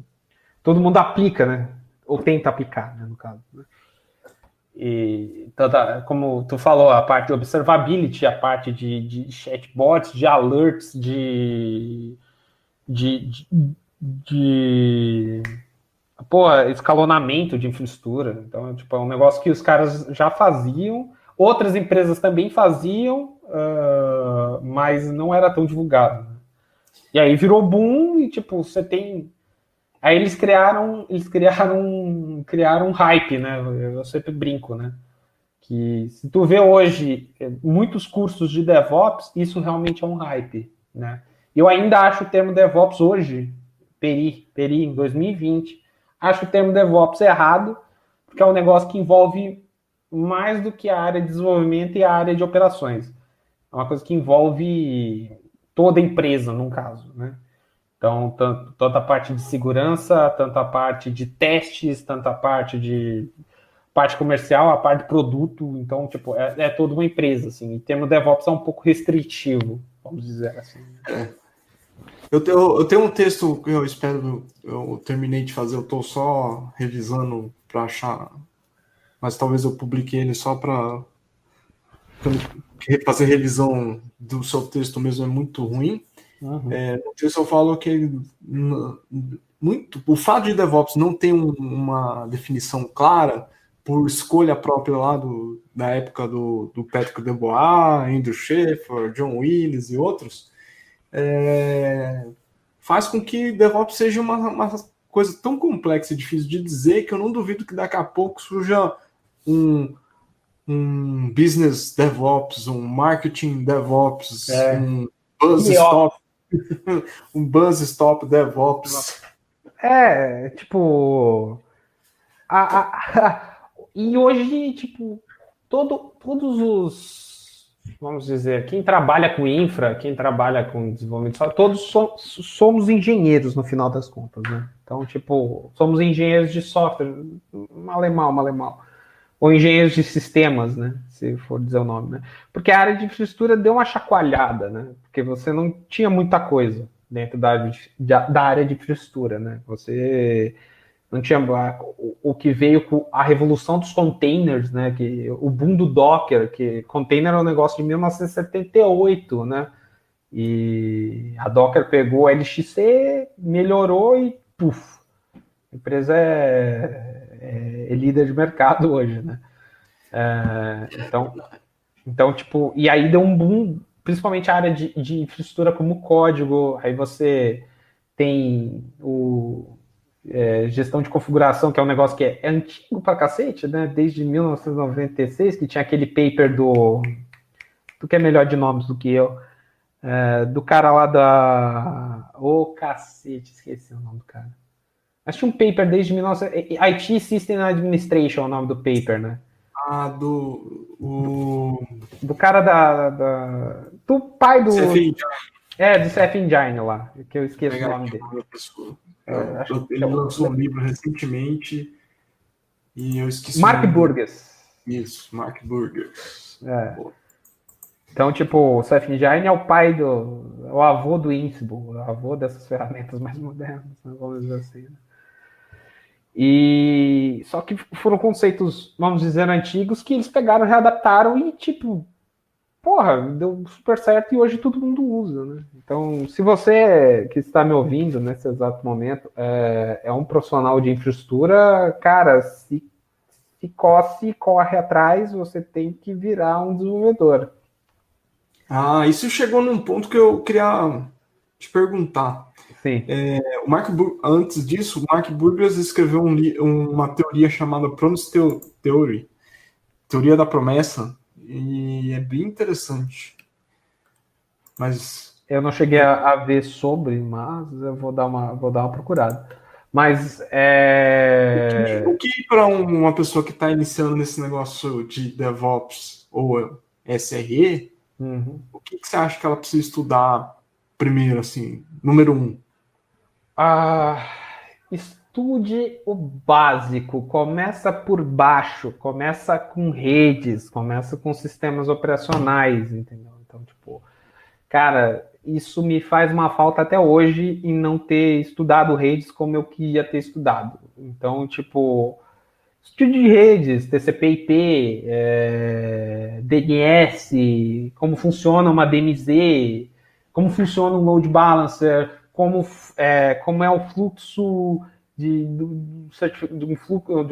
B: aplica, né? Ou tenta aplicar, né, no caso. Né? E como tu falou, a parte de observability, a parte de chatbots, de alerts, de escalonamento de infraestrutura. Então, tipo, é um negócio que os caras já faziam, outras empresas também faziam, mas não era tão divulgado. Né? E aí virou boom e, tipo, você tem... Aí eles criaram um hype, né? Eu sempre brinco, né? Que se tu vê hoje muitos cursos de DevOps, isso realmente é um hype, né? Eu ainda acho o termo DevOps hoje, Peri, em 2020, acho o termo DevOps errado, porque é um negócio que envolve mais do que a área de desenvolvimento e a área de operações. É uma coisa que envolve toda a empresa, num caso, né? Então, tanto a parte de segurança, tanto a parte de testes, tanto a parte comercial, a parte de produto. Então, tipo, é toda uma empresa, assim. Em termos de DevOps é um pouco restritivo, vamos dizer assim.
A: Eu tenho um texto que eu espero, eu terminei de fazer, eu estou só revisando para achar, mas talvez eu publique ele só para fazer revisão do seu texto mesmo, é muito ruim. No texto eu falo que o fato de DevOps não ter uma definição clara, por escolha própria lá da época do Patrick Debois, Andrew Schaefer, John Willis e outros, faz com que DevOps seja uma coisa tão complexa e difícil de dizer que eu não duvido que daqui a pouco surja um business DevOps, um marketing DevOps, um BuzzStop, um BuzzStop DevOps.
B: Tipo... E hoje, tipo, todos os... Vamos dizer, quem trabalha com infra, quem trabalha com desenvolvimento, todos somos engenheiros no final das contas, né? Então, tipo, somos engenheiros de software, mal. Ou engenheiros de sistemas, né? Se for dizer o nome, né? Porque a área de infraestrutura deu uma chacoalhada, né? Porque você não tinha muita coisa dentro da área de infraestrutura, né? Você não tinha o que veio com a revolução dos containers, né? Que o boom do Docker, que container é um negócio de 1978, né? E a Docker pegou a LXC, melhorou e puf, a empresa é líder de mercado hoje, né? Então, tipo, e aí deu um boom, principalmente a área de infraestrutura como código, aí você tem gestão de configuração, que é um negócio que é antigo pra cacete, né? Desde 1996, que tinha aquele paper tu que é melhor de nomes do que eu, do cara lá da... cacete, esqueci o nome do cara. Acho um paper desde 19... IT System Administration é o nome do paper, né? Do cara do pai do... do CF Engine lá, que eu esqueço o nome dele.
A: Ele lançou um livro recentemente e eu esqueci
B: Mark Burgess.
A: Isso, Mark Burgess.
B: Então, tipo, o CF Engine é o pai o avô do Ansible, o avô dessas ferramentas mais modernas, né, vamos dizer assim. E só que foram conceitos, vamos dizer, antigos que eles pegaram, readaptaram e, tipo, porra, deu super certo e hoje todo mundo usa, né? Então, se você que está me ouvindo nesse exato momento é um profissional de infraestrutura, cara, se corre atrás, você tem que virar um desenvolvedor.
A: Isso chegou num ponto que eu queria te perguntar.
B: Sim.
A: Antes disso, o Mark Burgess escreveu uma teoria chamada Promise Theory, teoria da promessa, e é bem interessante. Mas
B: eu não cheguei a ver sobre, mas eu vou dar uma procurada. Mas
A: o que para uma pessoa que está iniciando nesse negócio de DevOps ou SRE, o que você acha que ela precisa estudar primeiro, assim, número 1?
B: Estude o básico, começa por baixo, começa com redes, começa com sistemas operacionais, entendeu? Então, tipo, cara, isso me faz uma falta até hoje em não ter estudado redes como eu queria ter estudado. Então, tipo, estude de redes, TCP/IP, DNS, como funciona uma DMZ, como funciona um load balancer, como é o fluxo de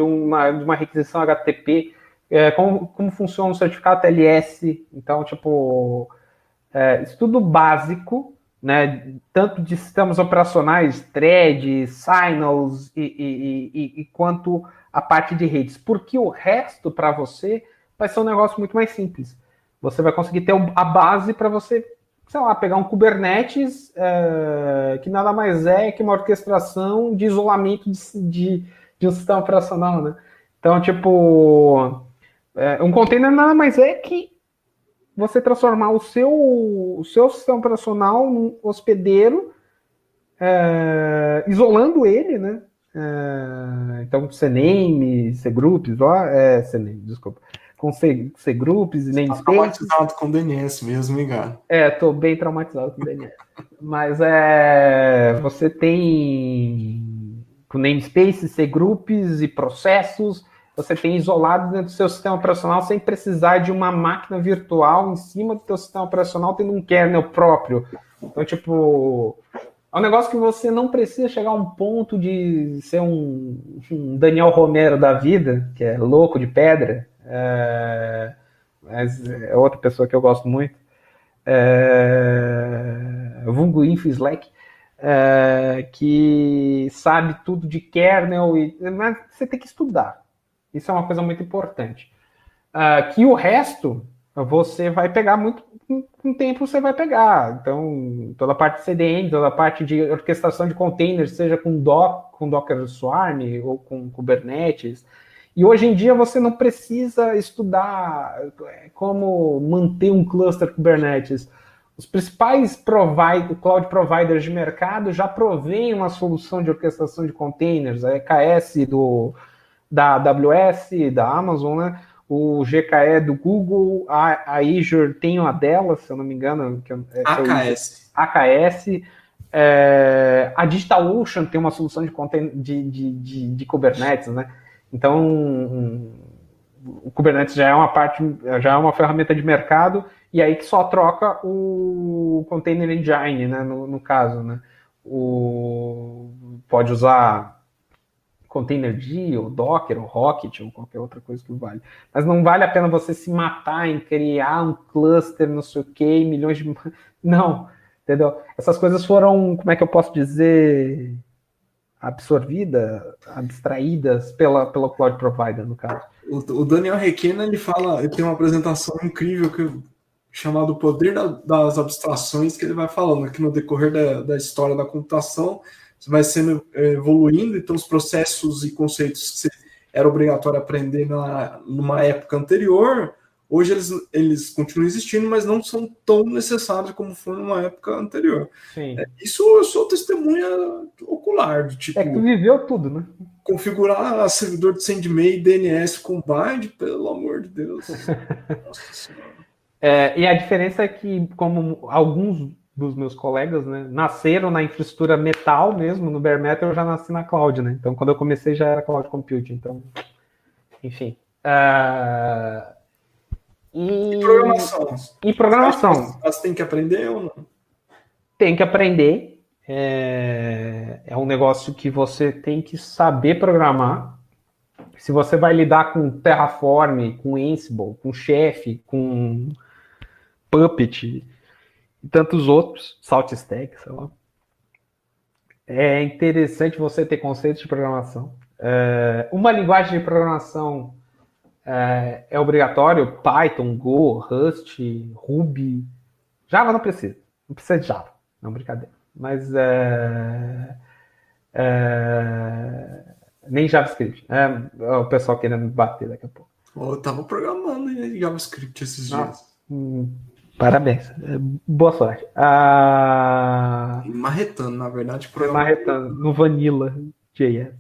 B: uma requisição HTTP, como funciona um certificado TLS. Então, tipo, estudo básico, né, tanto de sistemas operacionais, threads, signals e quanto a parte de redes, porque o resto para você vai ser um negócio muito mais simples. Você vai conseguir ter a base para você, sei lá, pegar um Kubernetes, que nada mais é que uma orquestração de isolamento de um sistema operacional, né? Então, tipo, um container nada mais é que você transformar o seu sistema operacional num hospedeiro, isolando ele, né? Então, CNAME, cgroups, CNAME, desculpa, com cgroups e namespace.
A: Traumatizado com DNS mesmo, hein, cara?
B: Tô bem traumatizado com DNS. Mas você tem com namespace, cgroups e processos, você tem isolado dentro do seu sistema operacional sem precisar de uma máquina virtual em cima do seu sistema operacional tendo um kernel próprio. Então, tipo, é um negócio que você não precisa chegar a um ponto de ser um Daniel Romero da vida, que é louco de pedra, mas é outra pessoa que eu gosto muito, vulgo Info Slack, que sabe tudo de kernel, mas você tem que estudar. Isso é uma coisa muito importante. Que o resto você vai pegar muito com tempo, você vai pegar. Então, toda a parte de CDN, toda a parte de orquestração de containers, seja com Docker Swarm ou com Kubernetes. E hoje em dia você não precisa estudar como manter um cluster Kubernetes. Os principais cloud providers de mercado já provêm uma solução de orquestração de containers, a EKS da AWS, da Amazon, né? O GKE do Google, a Azure tem uma delas, se eu não me engano. AKS. A DigitalOcean tem uma solução de Kubernetes, né? Então, o Kubernetes já é uma ferramenta de mercado, e aí que só troca o Container Engine, né? No caso, né? Pode usar Containerd, ou Docker, ou Rocket, ou qualquer outra coisa que vale. Mas não vale a pena você se matar em criar um cluster, não sei o que, milhões de... Não, entendeu? Essas coisas foram, como é que eu posso dizer, abstraídas pelo cloud provider, no caso.
A: O Daniel Requena, ele tem uma apresentação incrível chamada O Poder das Abstrações, que ele vai falando aqui no decorrer da história da computação. você vai sendo evoluindo, então os processos e conceitos que você era obrigatório aprender numa época anterior, hoje eles continuam existindo, mas não são tão necessários como foram numa época anterior.
B: Sim.
A: Isso eu sou testemunha ocular, do tipo...
B: É que tu viveu tudo, né?
A: Configurar servidor de SendMe, DNS com bind, pelo amor de Deus. Nossa Senhora.
B: E a diferença é que, como alguns dos meus colegas, né, nasceram na infraestrutura metal mesmo, no bare metal, eu já nasci na cloud, né? Então, quando eu comecei, já era cloud computing. Então, enfim.
A: E programação?
B: E programação.
A: Você tem que aprender ou não?
B: Tem que aprender. É um negócio que você tem que saber programar. Se você vai lidar com Terraform, com Ansible, com Chef, com Puppet e tantos outros, SaltStack, sei lá. É interessante você ter conceitos de programação. Uma linguagem de programação é obrigatório: Python, Go, Rust, Ruby. Java não precisa. Não precisa de Java. Não, brincadeira. Mas nem JavaScript. O pessoal querendo me bater daqui a pouco.
A: Eu tava programando em JavaScript esses dias.
B: Parabéns. Boa sorte.
A: Marretando, na verdade.
B: Marretando, no Vanilla.js.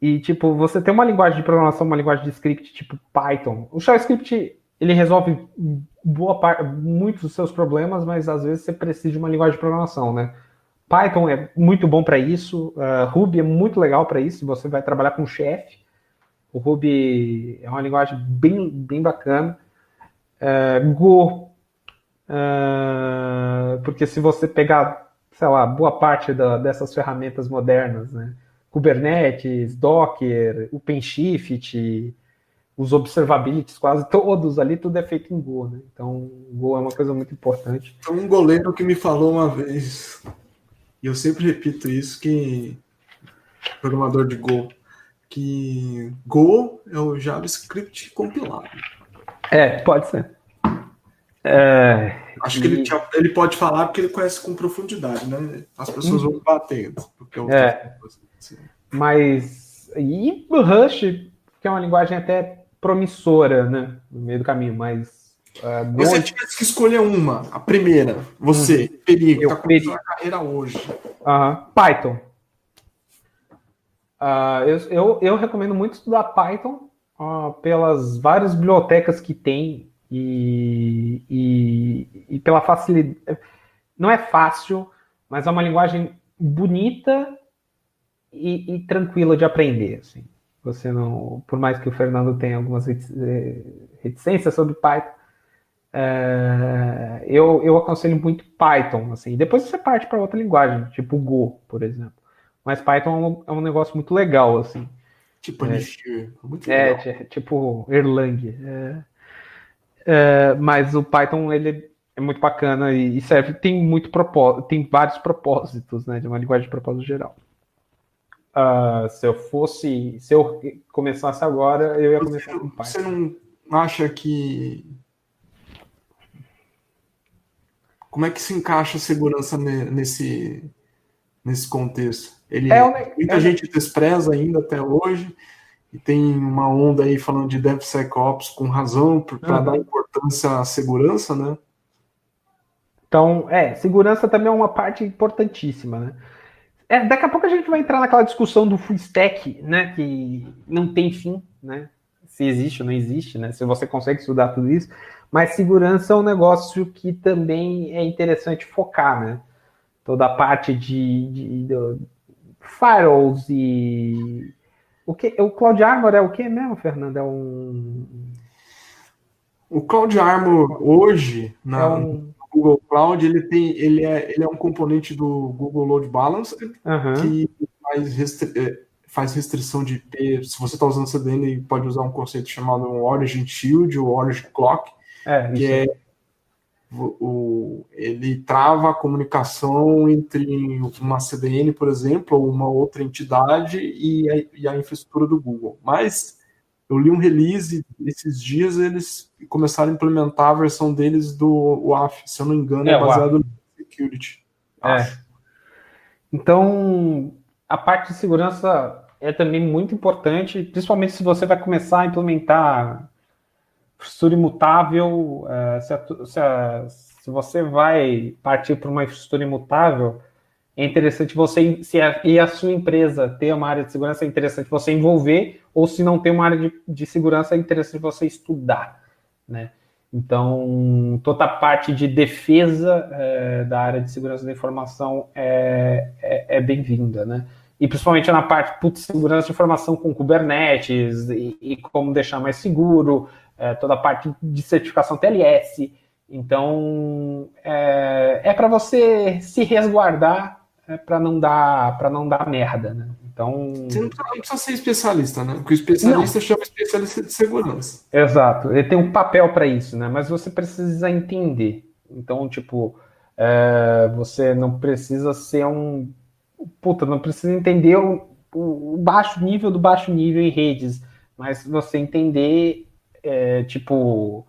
B: E, tipo, você tem uma linguagem de programação, uma linguagem de script tipo Python. O JavaScript, ele resolve muitos dos seus problemas, mas às vezes você precisa de uma linguagem de programação, né? Python é muito bom para isso. Ruby é muito legal para isso. Você vai trabalhar com Chef. O Ruby é uma linguagem bem, bem bacana. Go, porque se você pegar, sei lá, boa parte dessas ferramentas modernas, né? Kubernetes, Docker, OpenShift, os observabilities, quase todos ali, tudo é feito em Go, né? Então, Go é uma coisa muito importante.
A: Tem um goleiro que me falou uma vez, e eu sempre repito isso, que programador de Go, que Go é o JavaScript compilado.
B: Pode ser.
A: Acho que ele pode falar porque ele conhece com profundidade, né? As pessoas vão bater. Porque
B: Mas... E o Rust, que é uma linguagem até promissora, né? No meio do caminho, mas...
A: Se você tivesse que escolher uma, a primeira, você, perigo, está começando a carreira hoje.
B: Python. Eu recomendo muito estudar Python pelas várias bibliotecas que tem e pela facilidade. Não é fácil, mas é uma linguagem bonita e tranquila de aprender. Assim. Você não, por mais que o Fernando tenha algumas reticências sobre Python, eu aconselho muito Python. Assim. Depois você parte para outra linguagem, tipo Go, por exemplo. Mas Python é um negócio muito legal, assim.
A: Tipo Elixir. Muito legal.
B: Tipo Erlang. Mas o Python, ele é muito bacana e serve, tem tem vários propósitos, né? De uma linguagem de propósito geral. Se eu começasse agora, eu ia começar com Python.
A: Você não acha que... Como é que se encaixa a segurança nesse contexto? Muita gente despreza ainda até hoje, e tem uma onda aí falando de DevSecOps com razão, para dar importância à segurança, né?
B: Então, segurança também é uma parte importantíssima, né? Daqui a pouco a gente vai entrar naquela discussão do full stack, né? Que não tem fim, né? Se existe ou não existe, né? Se você consegue estudar tudo isso. Mas segurança é um negócio que também é interessante focar, né? Toda a parte de firewalls e... O Cloud Armor é o que mesmo, Fernando?
A: O Cloud Armor hoje, no Google Cloud, ele é um componente do Google Load Balancer, que faz restrição de IP. Se você está usando CDN, pode usar um conceito chamado Origin Shield ou Origin Clock, que ele trava a comunicação entre uma CDN, por exemplo, ou uma outra entidade e a infraestrutura do Google. Mas eu li um release esses dias, eles começaram a implementar a versão deles do WAF, se eu não me engano, é baseado no security. Acho.
B: Então, a parte de segurança é também muito importante, principalmente se você vai começar a implementar infraestrutura imutável, se você vai partir para uma infraestrutura imutável, é interessante você, e a sua empresa ter uma área de segurança, é interessante você envolver, ou se não tem uma área de segurança, é interessante você estudar, né? Então, toda a parte de defesa da área de segurança da informação é bem-vinda, né? E principalmente na parte de segurança de informação com Kubernetes e como deixar mais seguro, toda a parte de certificação TLS. Então, para você se resguardar para não dar merda, né? Então,
A: Você não precisa ser especialista, né? Porque o
B: não,
A: especialista chama especialista de segurança.
B: exato. Ele tem um papel para isso, né? Mas você precisa entender. Então, tipo, você não precisa ser um. Puta, não precisa entender o baixo nível do baixo nível em redes, mas você entender, tipo,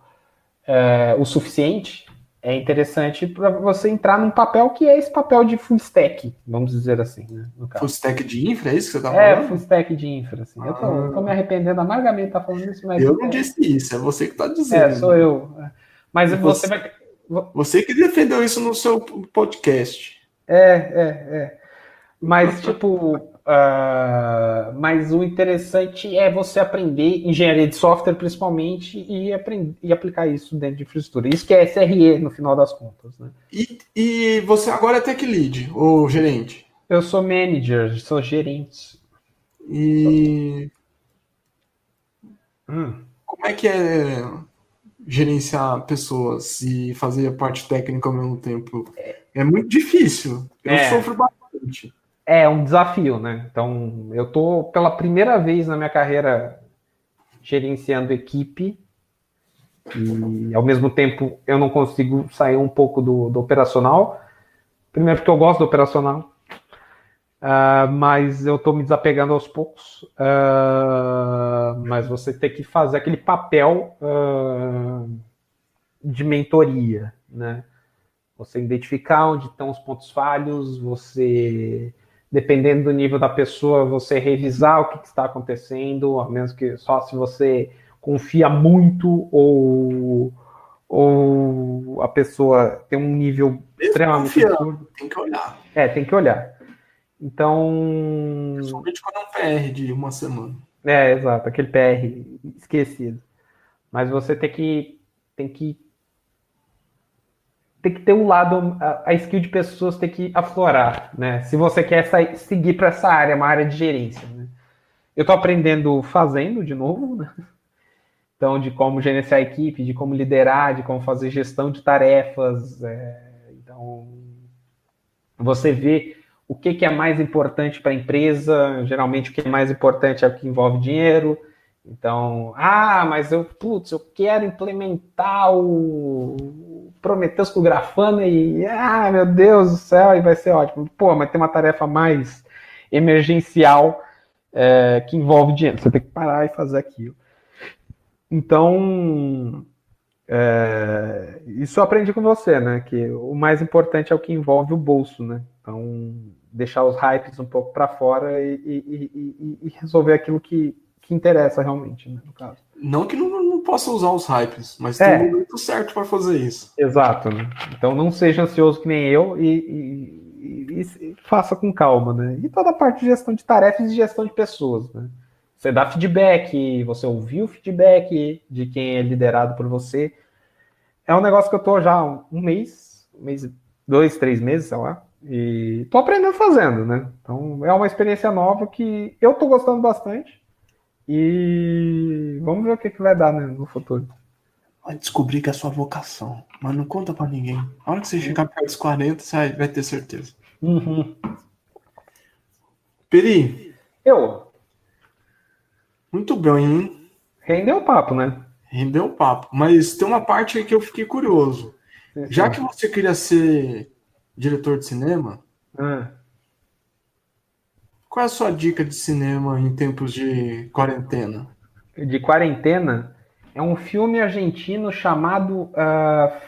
B: o suficiente é interessante para você entrar num papel que é esse papel de full stack, vamos dizer assim, né? No
A: Full
B: caso.
A: stack de infra, é isso que você tá
B: Full
A: falando?
B: stack de infra, assim. Eu tô me arrependendo amargamente de estar falando isso, mas
A: Eu não disse isso, é você que tá dizendo.
B: sou eu. Mas você
A: Você,
B: vai.
A: você que defendeu isso no seu podcast.
B: Mas, tipo, mas o interessante é você aprender engenharia de software, principalmente, e aplicar isso dentro de infraestrutura. Isso que é SRE, no final das contas, né?
A: E você agora é tech lead, ou gerente.
B: Eu sou manager, sou gerente.
A: E
B: Hum.
A: como é que é gerenciar pessoas e fazer a parte técnica ao mesmo tempo? É muito difícil. Eu
B: É,
A: sofro bastante.
B: é um desafio, né? Então, eu tô pela primeira vez na minha carreira gerenciando equipe e, ao mesmo tempo, eu não consigo sair um pouco do operacional. Primeiro porque eu gosto do operacional, mas eu estou me desapegando aos poucos. Mas você tem que fazer aquele papel de mentoria, né? Você identificar onde estão os pontos falhos, você, dependendo do nível da pessoa, você revisar o que está acontecendo, ao menos que só se você confia muito ou a pessoa tem um nível
A: Mesmo
B: extremamente
A: confiando,
B: absurdo.
A: tem que olhar.
B: Tem que olhar. Então,
A: Principalmente quando é um PR de uma semana.
B: exato, aquele PR esquecido. Mas você tem que ter um lado, a skill de pessoas tem que aflorar, né? Se você quer seguir para essa área, uma área de gerência, né? Eu estou aprendendo fazendo de novo, né? Então, de como gerenciar a equipe, de como liderar, de como fazer gestão de tarefas. Então, você vê o que é mais importante para a empresa. Geralmente, o que é mais importante é o que envolve dinheiro. Então, mas eu quero implementar o Prometheus com Grafana e, meu Deus do céu, e vai ser ótimo. Pô, mas tem uma tarefa mais emergencial que envolve dinheiro. Você tem que parar e fazer aquilo. Então, isso eu aprendi com você, né? Que o mais importante é o que envolve o bolso, né? Então, deixar os hypes um pouco para fora e resolver aquilo que interessa realmente, né, no caso.
A: Não que não possa usar os hypes, mas tem um momento certo para fazer isso.
B: Exato, né? Então não seja ansioso que nem eu e faça com calma, né? E toda a parte de gestão de tarefas e gestão de pessoas, né? Você dá feedback, você ouvir o feedback de quem é liderado por você. É um negócio que eu tô já há um mês, 2, 3 meses, sei lá, e tô aprendendo fazendo, né? Então é uma experiência nova que eu tô gostando bastante e vamos ver o que vai dar, né, no futuro.
A: Vai descobrir que é a sua vocação, mas não conta pra ninguém. A hora que você chegar perto dos 40, você vai ter certeza.
B: Uhum.
A: Peri, muito bem, hein?
B: Rendeu o papo, né?
A: Rendeu o papo. Mas tem uma parte aí que eu fiquei curioso. Já que você queria ser diretor de cinema, qual é a sua dica de cinema em tempos de quarentena?
B: De quarentena, é um filme argentino chamado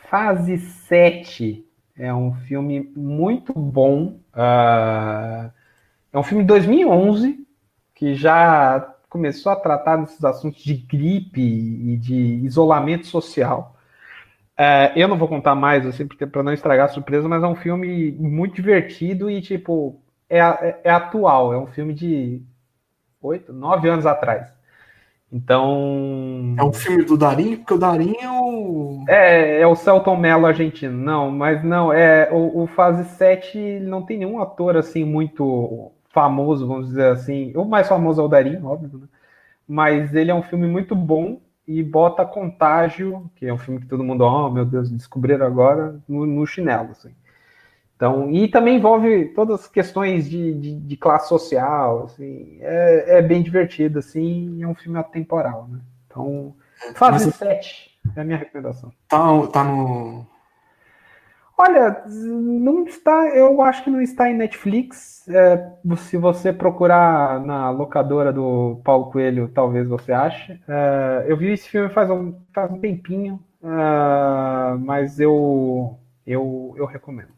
B: Fase 7. É um filme muito bom. É um filme de 2011 que já começou a tratar desses assuntos de gripe e de isolamento social. Eu não vou contar mais, assim, para não estragar a surpresa, mas é um filme muito divertido e, tipo, é atual. É um filme de 8, 9 anos atrás. Então...
A: É um filme do Darim, porque o Darim é o...
B: É o Selton Mello argentino. Não, mas não, o Fase 7 não tem nenhum ator, assim, muito famoso, vamos dizer assim. O mais famoso é o Darim, óbvio, né? Mas ele é um filme muito bom e bota Contágio, que é um filme que todo mundo, oh meu Deus, descobriram agora, no chinelo, assim. Então, e também envolve todas as questões de classe social, assim, é bem divertido, assim, é um filme atemporal, né? Então, Fase 7 é a minha recomendação.
A: Tá no...
B: Olha, não está, eu acho que não está em Netflix. Se você procurar na locadora do Paulo Coelho, talvez você ache. Eu vi esse filme faz um tempinho, mas eu recomendo.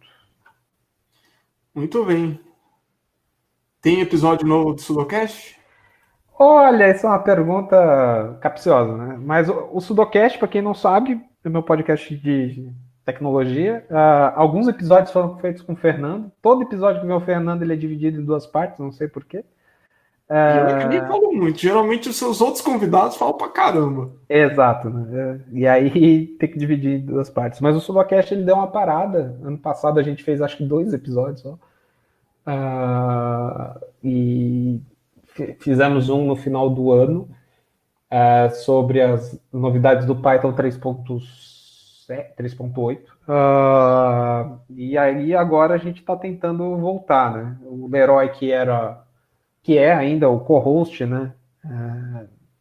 A: Muito bem. Tem episódio novo do Sudocast?
B: Olha, essa é uma pergunta capciosa, né? Mas o Sudocast, para quem não sabe, é meu podcast de tecnologia. Alguns episódios foram feitos com o Fernando. Todo episódio que vem o Fernando ele é dividido em 2 partes, não sei porquê.
A: E eu que nem falo muito. Geralmente os seus outros convidados falam pra caramba.
B: Exato, né? E aí tem que dividir em 2 partes. Mas o Sudocast ele deu uma parada. Ano passado a gente fez acho que 2 episódios só. E fizemos um no final do ano sobre as novidades do Python 3.8. E aí agora a gente está tentando voltar, né? O Leroy, que é ainda o co-host, né?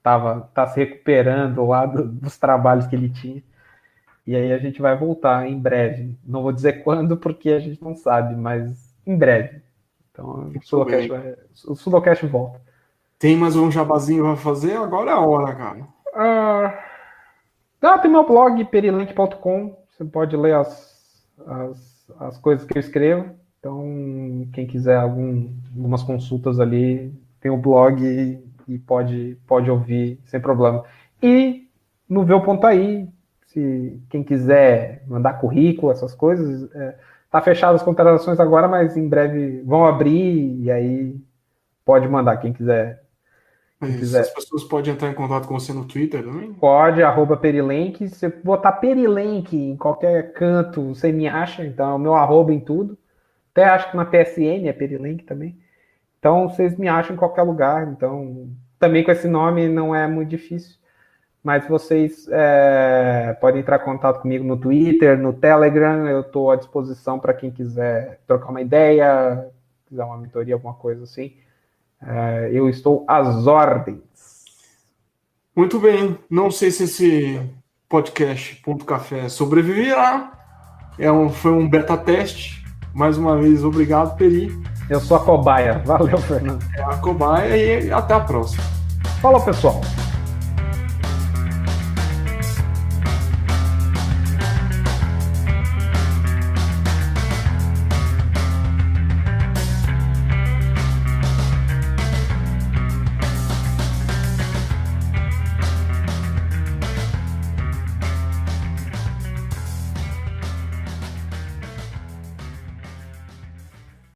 B: Tá se recuperando lá dos trabalhos que ele tinha. E aí a gente vai voltar em breve. Não vou dizer quando, porque a gente não sabe, mas em breve. Então o Sudocast volta.
A: Tem mais um jabazinho pra fazer? Agora é a hora, cara.
B: Tem meu blog, perilink.com. Você pode ler as coisas que eu escrevo. Então, quem quiser algumas consultas ali, tem o blog e pode ouvir sem problema. E no Veu.ai, se quem quiser mandar currículo, essas coisas, tá fechado as contratações agora, mas em breve vão abrir e aí pode mandar quem quiser.
A: As pessoas podem entrar em contato com você no Twitter também?
B: Pode, @Perilenk. Se você botar Perilenk em qualquer canto, você me acha. Então, é o meu arroba em tudo. Até acho que na PSN é Perilenk também. Então, vocês me acham em qualquer lugar. Então, também com esse nome não é muito difícil. Mas vocês podem entrar em contato comigo no Twitter, no Telegram. Eu estou à disposição para quem quiser trocar uma ideia, quiser uma mentoria, alguma coisa assim. Eu estou às ordens.
A: Muito bem. Não sei se esse podcast Ponto Café sobreviverá. Foi um beta teste. Mais uma vez, obrigado, Peri.
B: Eu sou a cobaia. Valeu, Fernando.
A: É a cobaia e até a próxima.
B: Falou, pessoal.